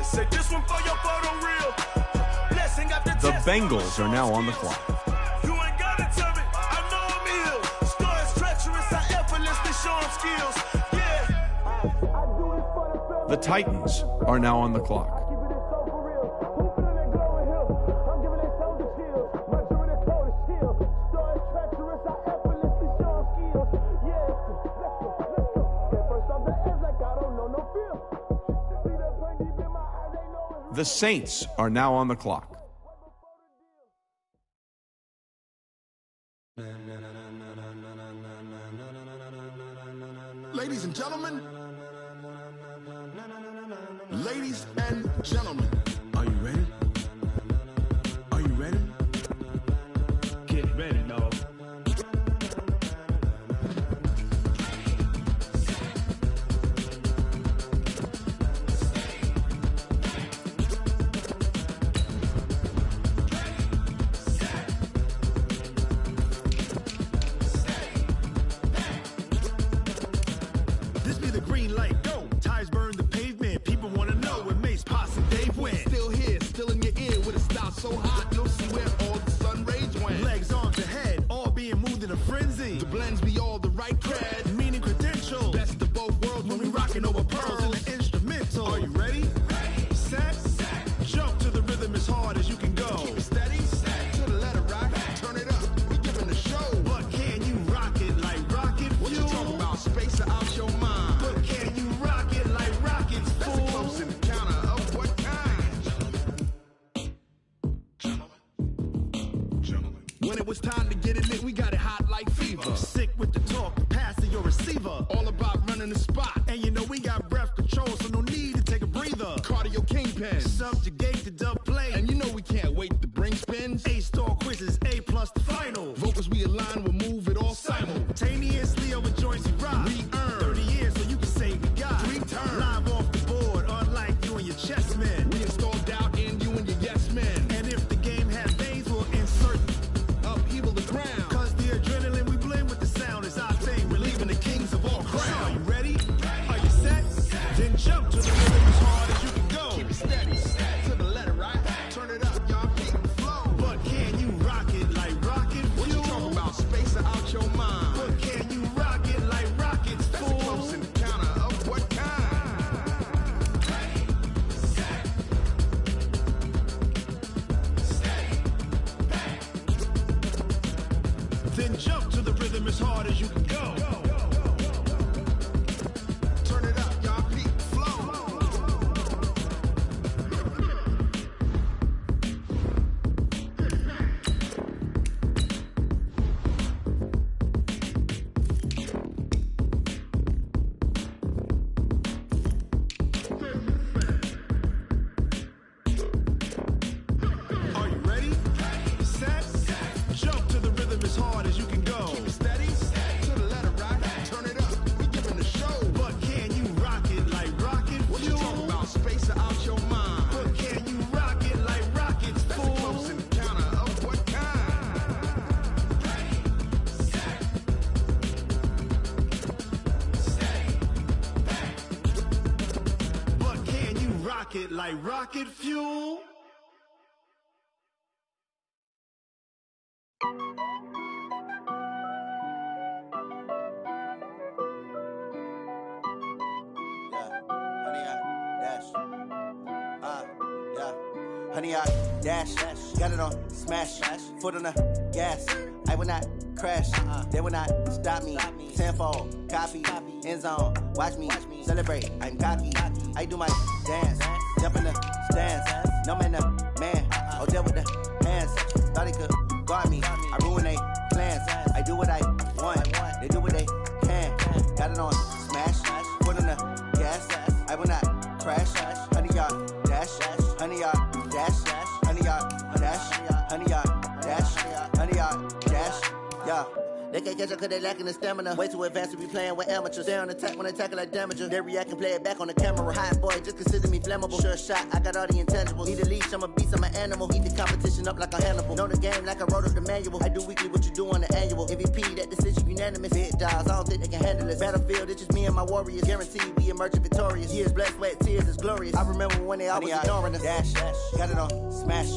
[SPEAKER 5] Say this one for your photo reel. Blessing after
[SPEAKER 8] The Bengals are now on the clock.
[SPEAKER 5] You ain't gotta tell me, I know I'm ill. Stories treacherous, I effortlessly show them skills.
[SPEAKER 8] The Titans are now on the clock. The Saints are now on the clock.
[SPEAKER 5] Ladies and gentlemen. Ladies and gentlemen. Are you ready? Are you ready? Get ready, dog. This be the green light, go. Tires burn the pavement. People wanna know where Mace, Posse, and Dave went. Still here, still in your ear with a style so hot, you'll see where all the sun rays went. Legs on to head, all being moved in a frenzy. The blends be all the right cred, meaning credentials. Best of both worlds when we rockin' over pearls in the instrumental. Are you ready? Set, jump to the rhythm as hard as you can go. Keep it steady, to the letter rock, turn it up. We giving the show. But can you rock it like rocket fuel? What you talking about? Space or out your mind? But can you rock it like rockets, fool? That's a close encounter of what kind? Gentlemen. When it was time to get it lit, we got it hot like fever. Sick with the talk, the pass to your receiver. All about running the spot. And you know we got breath control, so no need to take a breather. Cardio kingpin. Subjugate the dub play. And you know we can't wait to bring spins. A-star quizzes, A+ the final. Vocals we align, we'll move it all simultaneously over joints we rock. We earn 30 years, so you can say we got 3 turns. Live off the board, unlike you and your chess men. We install doubt in you and your yes men. And if the game has veins, we'll insert upheaval the ground. Cause the adrenaline we blend with the sound is our thing. We're leaving the kings of all crowns. Are you ready? Are you set? Then jump to the rhythm as hard as you can go. Keep it steady, to the letter right. Turn it up, y'all keep the flow. But can you rock it like rocket fuel? What you talking about? Space or out your mind? But can you rock it like rockets, fool? That's a close encounter of what kind? Then jump to the rhythm as hard as you can go. Turn it up, y'all keep the flow. Are you ready? Set, jump to the rhythm as hard as you can go. Keep it steady, to the letter right. Turn it up, we giving the show. But can you rock it like rocket fuel? What you talking about? Space or out your mind? But can you rock it like rockets, fool? That's a close encounter of what kind? But can you rock it like rocket fuel?
[SPEAKER 14] Honey, I dash, got it on smash, foot on the gas. I will not crash, they will not stop me. Tenfold, copy, end zone, watch me celebrate. I'm cocky, I do my dance, jump in the stands. No man, the man, oh, deal with the hands. Thought he could guard me, I ruin they plans. I do what I want, they do what they can. Got it on smash, foot on the gas. I will not crash, honey, y'all dash, honey, y'all dash, honey, y'all dash, honey, y'all dash, honey, y'all dash, yeah. They can can't catch up cause they lacking the stamina. Way too advanced to be playing with amateurs. Stay on attack when they tackle like damager. They react and play it back on the camera. Hot boy, just consider me flammable. Sure shot, I got all the intangibles. Need a leash, I'm a beast, I'm an animal. Eat the competition up like a Hannibal. Know the game like I wrote up the manual. I do weekly what you do on the annual. MVP, that decision unanimous. Big dogs, I don't think they can handle it. Battlefield, it's just me and my warriors. Guaranteed we emerging victorious. Years, blood, sweat, tears, it's glorious. I remember when they always ignoring us. Dash, got it on, smash,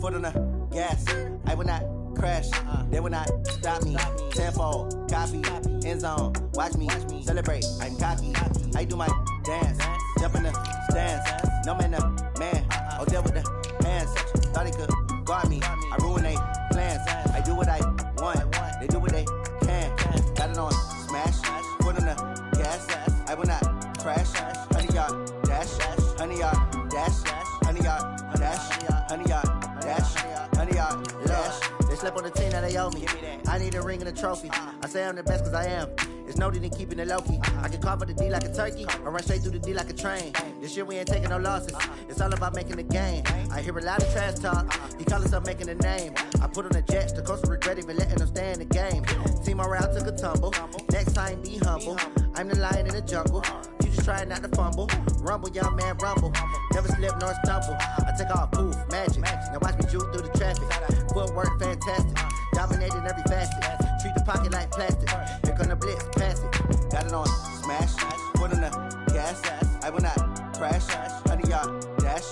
[SPEAKER 14] foot on the gas. I will not crash, they will not stop me. Tenfold, copy, end zone, watch me celebrate. I'm cocky, I do my dance, jump in the stands. No man, the man, oh there with the hands. Thought he could guard me, I ruin they plans. I do what I want, they do what they can. Got it on, smash, foot on the gas. I will not crash, 100 yard dash, 100 yard dash, 100 yard dash, 100 yard dash, 100 yard dash. They slept on the team, now they owe me. I need a ring and a trophy. I say I'm the best cause I am. It's no need in keeping it low-key. I can carve up the D like a turkey or run straight through the D like a train. This year we ain't taking no losses. It's all about making the game. I hear a lot of trash talk. He call himself making a name. I put on the Jets. The coach will regret even letting them stay in the game. Team morale took a tumble. Next time be humble. I'm the lion in the jungle. You just trying not to fumble. Rumble, young man, rumble. Never slip nor stumble. I take off, poof, magic. Now watch me juke through the traffic. Footwork fantastic. Dominating every facet. Treat the pocket like plastic. Here come the blitz, pass it. Got it on, smash. Foot on the gas. I will not crash. 100 yard dash.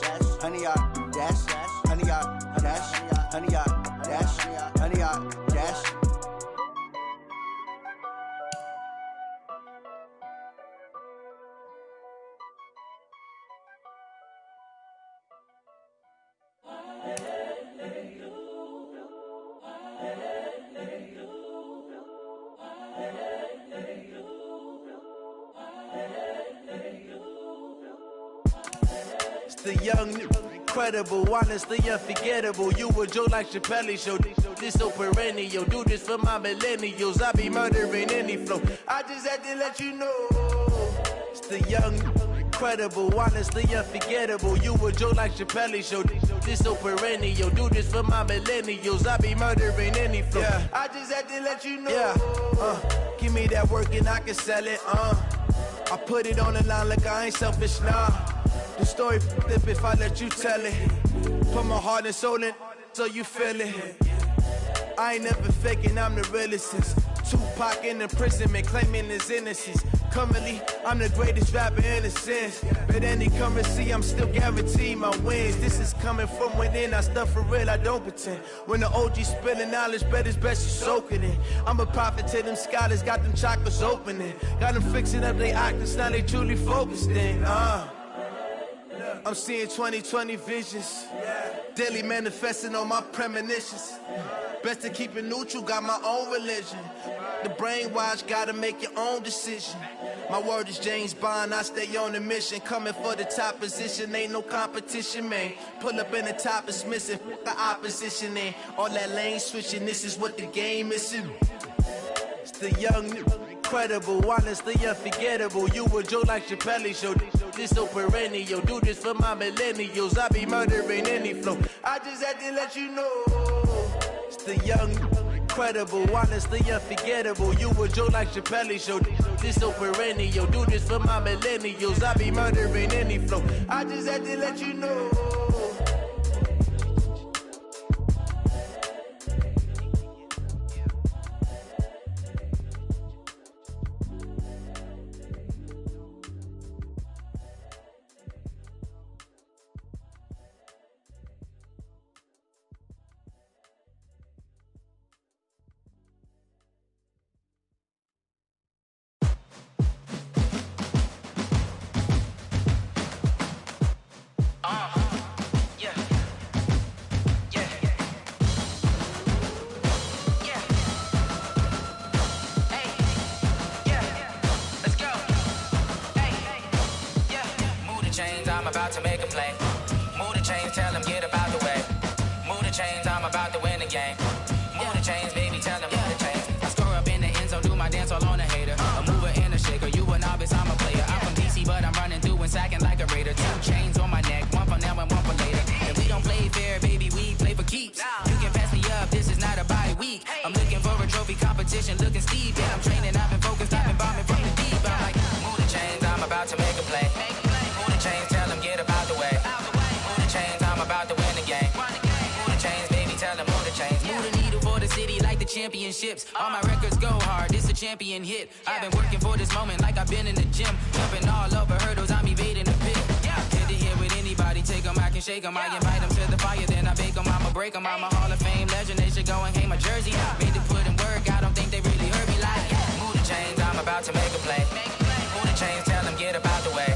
[SPEAKER 14] 100 yard dash. 100 yard dash. 100 yard dash. 100 yard dash.
[SPEAKER 15] The young, incredible, honestly unforgettable. You a joke like Chappelle Show. This so perennial. Do this for my millennials. I be murdering any flow. I just had to let you know. It's the young, incredible, honestly unforgettable. You a joke like Chappelle Show. This so perennial. Do this for my millennials. I be murdering any flow. Yeah. I just had to let you know. Yeah. Give me that work and I can sell it. I put it on the line like I ain't selfish, nah. The story flip if I let you tell it. Put my heart and soul in so you feel it. I ain't never faking, I'm the realest since Tupac in imprisonment, claiming his innocence. Currently, I'm the greatest rapper in a sense. But any currency, I'm still guaranteed my wins. This is coming from within, I stuff for real, I don't pretend. When the OG spilling knowledge, bet it's best you soak it in. I'm a prophet to them scholars, got them chakras opening. Got them fixing up their octaves, now they truly focused in. I'm seeing 2020 visions. Daily manifesting on my premonitions. Best to keep it neutral, got my own religion. The brainwash, gotta make your own decision. My word is James Bond, I stay on a mission. Coming for the top position, ain't no competition, man. Pull up in the top is missing, the opposition in. All that lane switching, this is what the game is. It's the young, incredible, honestly unforgettable. You a joke like Chappelle Show. This so perennial. Do this for my millennials. I be murdering any flow. I just had to let you know. It's the young, incredible, honestly unforgettable. You a joke like Chappelle Show. This so perennial. Do this for my millennials. I be murdering any flow. I just had to let you know.
[SPEAKER 16] I'm about to make a play. Move the chains, tell them get up out the way. Move the chains, I'm about to win the game. Move the chains, baby, tell them move the chains. I score up in the end zone, do my dance all on a hater. A mover and a shaker, you a novice, I'm a player. I'm from DC, but I'm running through and sacking like a raider. 2 chains on my neck, one for now and one for later. And we don't play fair, baby, we play for keeps. You can pass me up, this is not a bye week. I'm looking for a trophy competition. pushing, looking steep. Yeah, I'm training, I've been focused, I've been bombing from the deep. I'm like, move the chains, I'm about to make a play. Move the chains, tell them get up out the way. Move the chains, I'm about to win the game. Move the chains, baby, tell them move the chains. Move the needle for the city like the championships. All my records go hard, this a champion hit. I've been working for this moment like I've been in the gym. Jumping all over hurdles, I'm evading the pit. Hit to hit with anybody, take them, I can shake them. I invite them to the fire, then I bake them, I'ma break them. I'm a Hall of Fame legend, they should go and hang my jersey. Made to put in work, I don't think they really heard me like. Move the chains, I'm about to make a play. Move the chains, tell them get up out the way.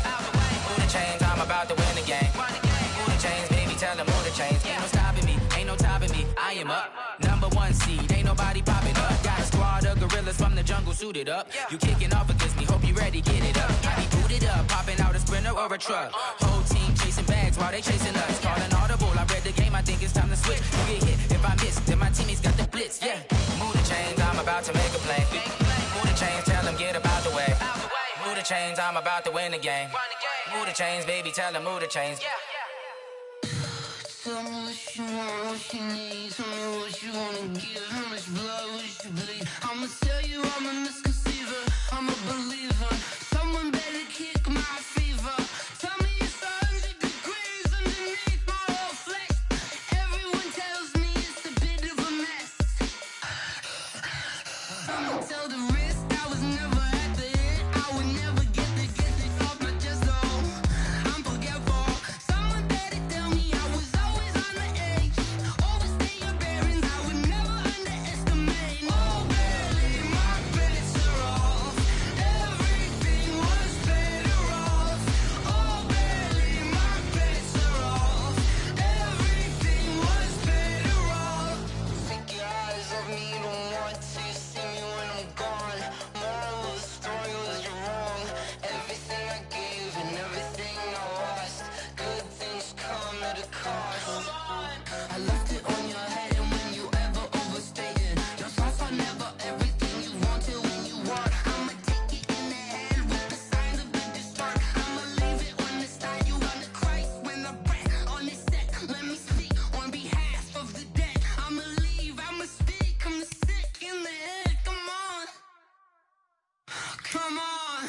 [SPEAKER 16] Move the chains, I'm about to win the game. Move the chains, baby, tell them move the chains. Ain't no stopping me, ain't no topping me, I am up. Number one seed, ain't nobody popping up. Got a squad of gorillas from the jungle suited up. You kicking off against me, hope you ready, get it up. I be booted up, popping out a Sprinter or a truck. Whole team chasing bags while they chasing us. Calling audible, I read the game, I think it's time to switch. You get hit, if I miss, then my teammates got the blitz, yeah. Move the chains, I'm about to make a play. Move the chains, tell them get up out the way. Move the chains, I'm about to win the game. Move the chains, baby, tell them move the chains.
[SPEAKER 17] Tell me what you want, what you need. Tell me what you wanna give. How much blood would you bleed? I'ma tell you I'm a misconceiver. I'm a believer. Someone better kick my fever. Tell me it's 100 degrees underneath my whole flesh. Everyone tells me it's a bit of a mess. I'ma tell the risk I was never at the hit. I would never get it off my chest though. I'm forgetful. Someone better tell me I was always on the edge. Overstay your bearings, I would never underestimate. Oh, barely, my bets are off. Everything was better off. Oh, barely, my bets are off. Everything was better off. Take your eyes off me, don't want to see me when I'm gone. Moral of the story was you're wrong. Everything I gave and everything I lost. Good things come at a cost. I left it on your head, and when you ever overstay it, your thoughts are never everything you wanted when you want. I'ma take it in the head with the signs of the distort. I'ma leave it on the side. You on the Christ when the breath on this set. Let me speak on behalf of the dead. I'ma leave, I'ma speak. I'm the sick in the head. Come on, come on.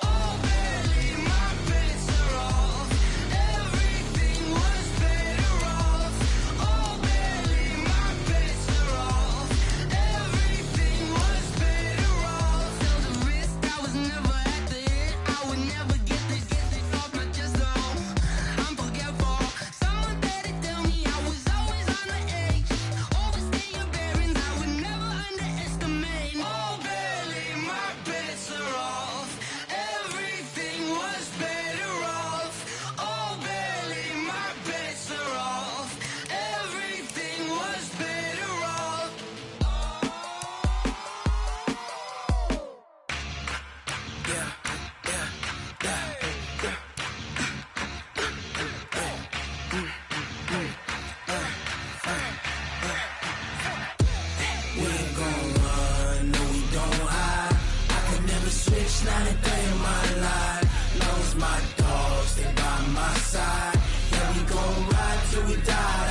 [SPEAKER 17] Oh, barely, my bets are off. Everything was better off. Oh, barely, my bets are off. Everything was better off. Tell the risk I was never at the hit. I would never get it off my chest though. I'm forgetful. Someone better tell me I was always on the edge. Overstay your bearings, I would never underestimate. Oh, barely, my bets are off. Everything was better off. Oh, barely, my bets are off. Everything was better off.
[SPEAKER 15] We ain't gon' run, no we don't hide. I could never switch, not a day in my life. Knows my dogs, they by my side. Yeah, we gon' ride till we die.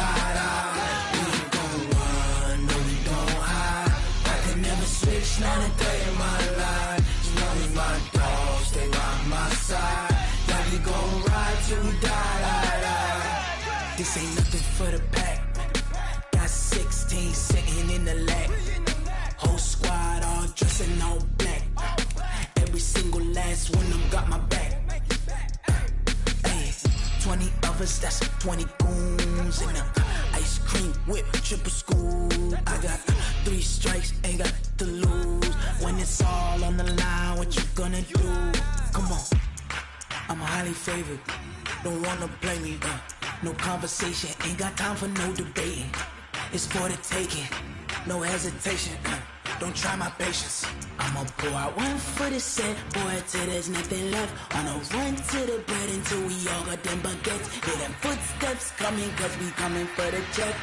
[SPEAKER 15] We ain't gon' run, no we don't hide. I could never switch, not a day in my life. Knows my dogs, they by my side. Yeah, we gon' ride till we die. This ain't nothing for the pack. Got 16 sitting in the lap. Whole squad all dressed in all black. Every single last one of them got my back. Hey, 20 of us, that's 20 goons in them. Ice cream whip, triple scoop. I got 3 strikes, ain't got to lose. When it's all on the line, what you gonna do? Come on, I'm highly favored. Don't wanna play me, no conversation, ain't got time for no debating. It's for the taking, no hesitation. Don't try my patience. I'ma pour out one for the set, boy, till there's nothing left. On a run to the bread until we all got them baguettes. Hear them footsteps coming, cause we coming for the check.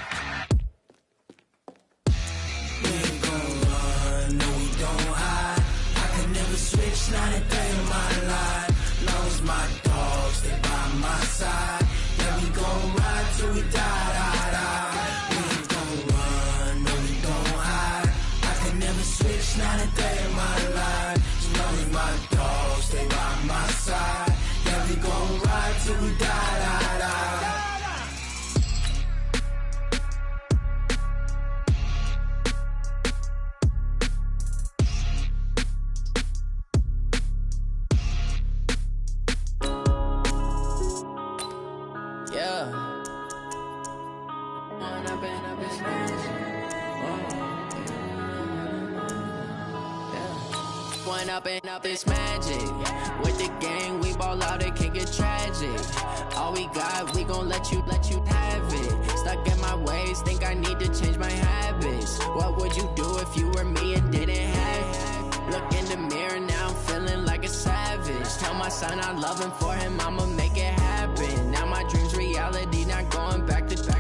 [SPEAKER 15] We ain't gon' run, no we don't hide. I could never switch, not a day in my life. Knows my dogs, they by my side. Yeah, we gon' ride till we die. We ain't gon' run, no we don't hide. I could never switch, not
[SPEAKER 17] ride till we die, die, die.
[SPEAKER 18] Up this magic. With the gang, we ball out, it can get tragic. All we got, we gon' let you have it. Stuck in my ways, think I need to change my habits. What would you do if you were me and didn't have it? Look in the mirror, now I'm feeling like a savage. Tell my son I love him, for him I'ma make it happen. Now my dream's reality, not going back to.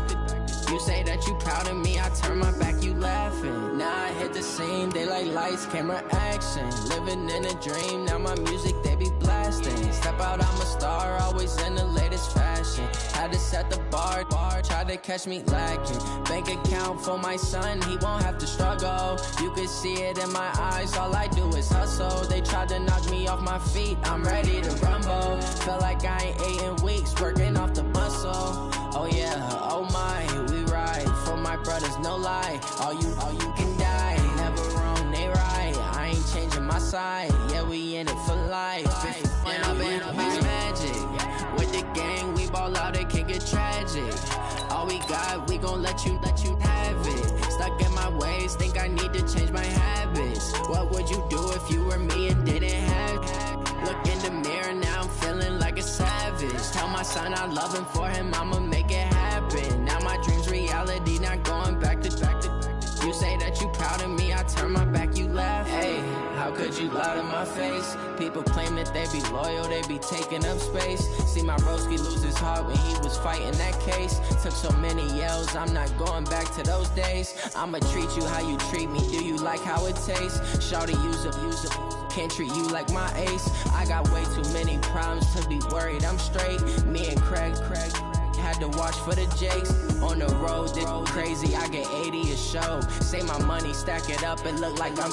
[SPEAKER 18] You say that you proud of me, I turn my back, you laughing. Now I hit the scene, daylight lights, camera action. Living in a dream, now my music, they be blasting. Step out, I'm a star, always in the latest fashion. Had to set the bar, try to catch me lacking. Bank account for my son, he won't have to struggle. You can see it in my eyes, all I do is hustle. They tried to knock me off my feet, I'm ready to rumble. Felt like I ain't ate in weeks, working off the muscle. Oh yeah, oh my, we ride for my brothers, no lie. All you can die, never wrong, they right. I ain't changing my side, yeah, we in it for life. When I've been up is magic. With the gang, we ball out, it can get tragic. All we got, we gon' let you have it. Stuck in my ways, think I need to change my habits. What would you do if you were me and didn't have it? Look in the mirror, now I'm feeling like a savage. Tell my son I love him, for him I'ma make it happen. Now my dream's reality, not going back to. You say that you proud of me, I turn my back, you laugh. Hey, how could you lie to my face? People claim that they be loyal, they be taking up space. See my broski lose his heart when he was fighting that case. Took so many yells, I'm not going back to those days. I'ma treat you how you treat me, do you like how it tastes? Shawty, use up. Can't treat you like my ace. I got way too many problems to be worried, I'm straight. Me and Craig had to watch for the Jakes. On the road, this crazy, I get 80 a show. Say my money, stack it up, it look like I'm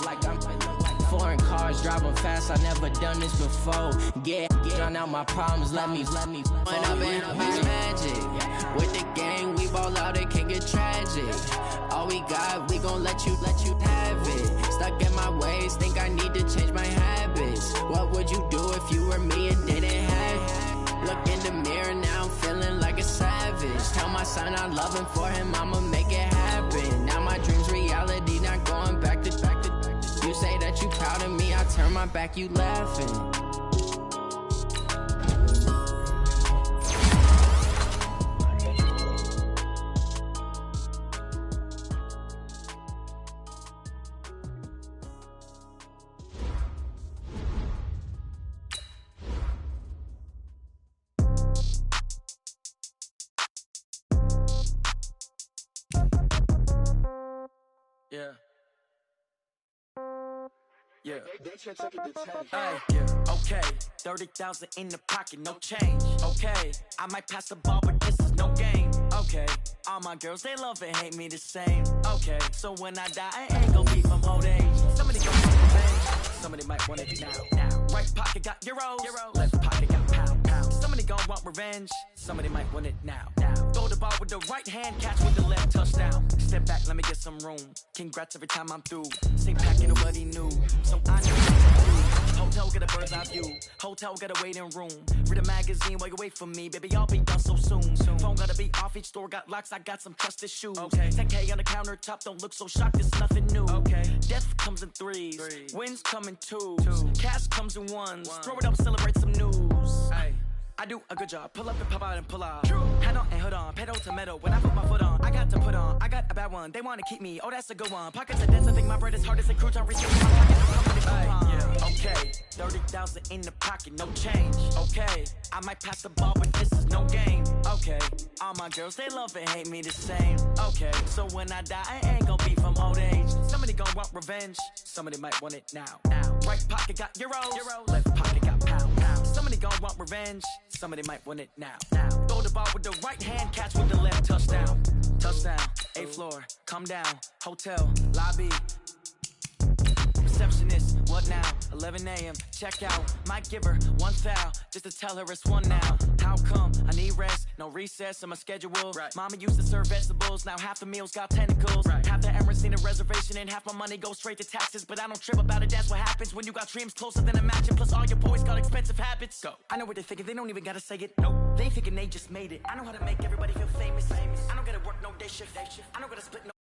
[SPEAKER 18] foreign cars, driving fast, I never done this before. Get drown out my problems, let me When I've been up is magic. With the gang, we ball out, it can get tragic. All we got, we gon' let you have it. Stuck in my ways, think I need to change my habits. What would you do if you were me and didn't have it? Look in the mirror, now I'm feeling like a savage. Tell my son I love him, for him I'ma make it happen. Now my dream's reality, not going back to. You say that you proud of me, I turn my back, you laughing.
[SPEAKER 19] Yeah. Yeah. Hey, yeah. Okay. 30,000 in the pocket, no change. Okay. I might pass the ball, but this is no game. Okay. All my girls, they love and hate me the same. Okay. So when I die, I ain't gon' be from old age. Somebody gon' want revenge. Somebody might want it now. Right pocket got euros. Left pocket got pound. Somebody gon' want revenge. Somebody might want it now. Throw the ball with the right hand, catch with the left, touchdown. Step back, let me get some room. Congrats every time I'm through. Same pack, ain't nobody new. So I know what to do. Hotel, get a bird's eye view. Hotel, get a waiting room. Read a magazine while you wait for me. Baby, I'll be done so soon. Phone gotta be off, each store got locks. I got some trusted shoes. Okay. 10K on the countertop, don't look so shocked, it's nothing new. Okay. Death comes in threes. Wins come in twos. Cash comes in ones. Throw it up, celebrate some news. Ay. I do a good job. Pull up and pop out and pull off. Head on and hood on. Pedal to metal. When I put my foot on, I got to put on. I got a bad one. They want to keep me. Oh, that's a good one. Pockets are dense. I think my bread is hard as a crouton. Receive my pocket. Yeah. Okay. 30,000 in the pocket. No change. Okay. I might pass the ball, but this is no game. Okay. All my girls, they love and hate me the same. Okay. So when I die, I ain't gonna be from old age. Somebody gonna want revenge. Somebody might want it now. Right pocket got euros. Left pocket got pound. Somebody gon' want revenge. Somebody might want it now. Throw the ball with the right hand, catch with the left, touchdown. Touchdown, 8th floor, come down, hotel, lobby. receptionist. What now? 11 a.m. Check out. Might give her one foul just to tell her it's one now. How come? I need rest. No recess in my schedule. Right. Mama used to serve vegetables. Now half the meals got tentacles. Right. Half the Emirates need a reservation and half my money goes straight to taxes. But I don't trip about it. That's what happens when you got dreams closer than a match. And plus all your boys got expensive habits. Go. I know what they're thinking. They don't even gotta say it. Nope. They thinking they just made it. I know how to make everybody feel famous. I don't gotta work no day shift. I don't gotta split no